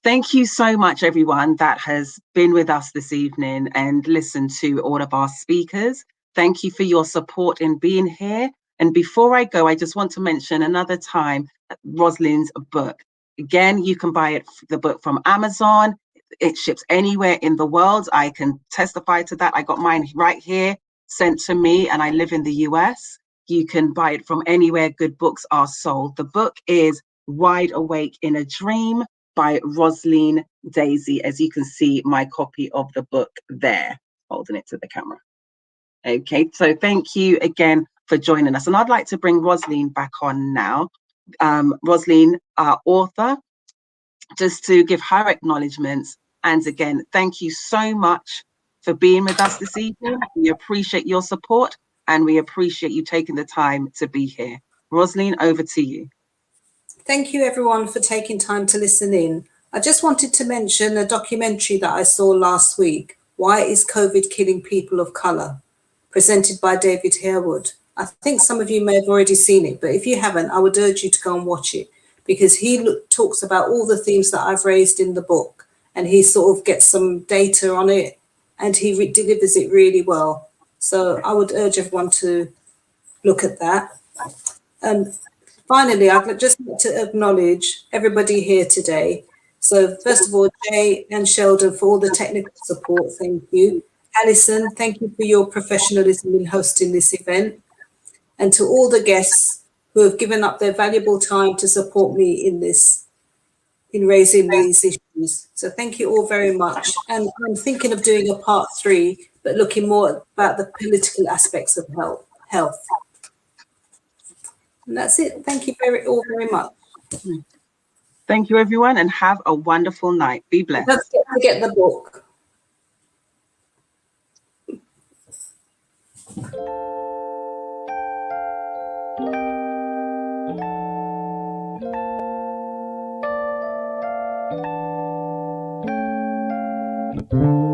S1: thank you so much, everyone that has been with us this evening and listened to all of our speakers. Thank you for your support in being here. And before I go, I just want to mention another time Rosalind's book. Again, you can buy the book from Amazon. It ships anywhere in the world. I can testify to that. I got mine right here sent to me, and I live in the US. You can buy it from anywhere good books are sold. The book is Wide Awake in a Dream by Rosalind Daisy. As you can see, my copy of the book there, holding it to the camera. Okay, so thank you again for joining us. And I'd like to bring Rosalind back on now. Rosalind, our author, just to give her acknowledgements. And again, thank you so much for being with us this evening. We appreciate your support and we appreciate you taking the time to be here. Rosalind, over to you.
S2: Thank you everyone for taking time to listen in. I just wanted to mention a documentary that I saw last week. Why is COVID killing people of colour? presented by David Harewood. I think some of you may have already seen it, but if you haven't, I would urge you to go and watch it, because he talks about all the themes that I've raised in the book, and he sort of gets some data on it, and he delivers it really well. So I would urge everyone to look at that. And finally, I'd just like to acknowledge everybody here today. So first of all, Jay and Sheldon, for all the technical support, thank you. Alison, thank you for your professionalism in hosting this event. And to all the guests who have given up their valuable time to support me in raising these issues. So thank you all very much. And I'm thinking of doing a part 3, but looking more about the political aspects of health. And that's it. Thank you all very much.
S1: Thank you, everyone, and have a wonderful night. Be blessed.
S2: Let's get the book.
S10: Thank you.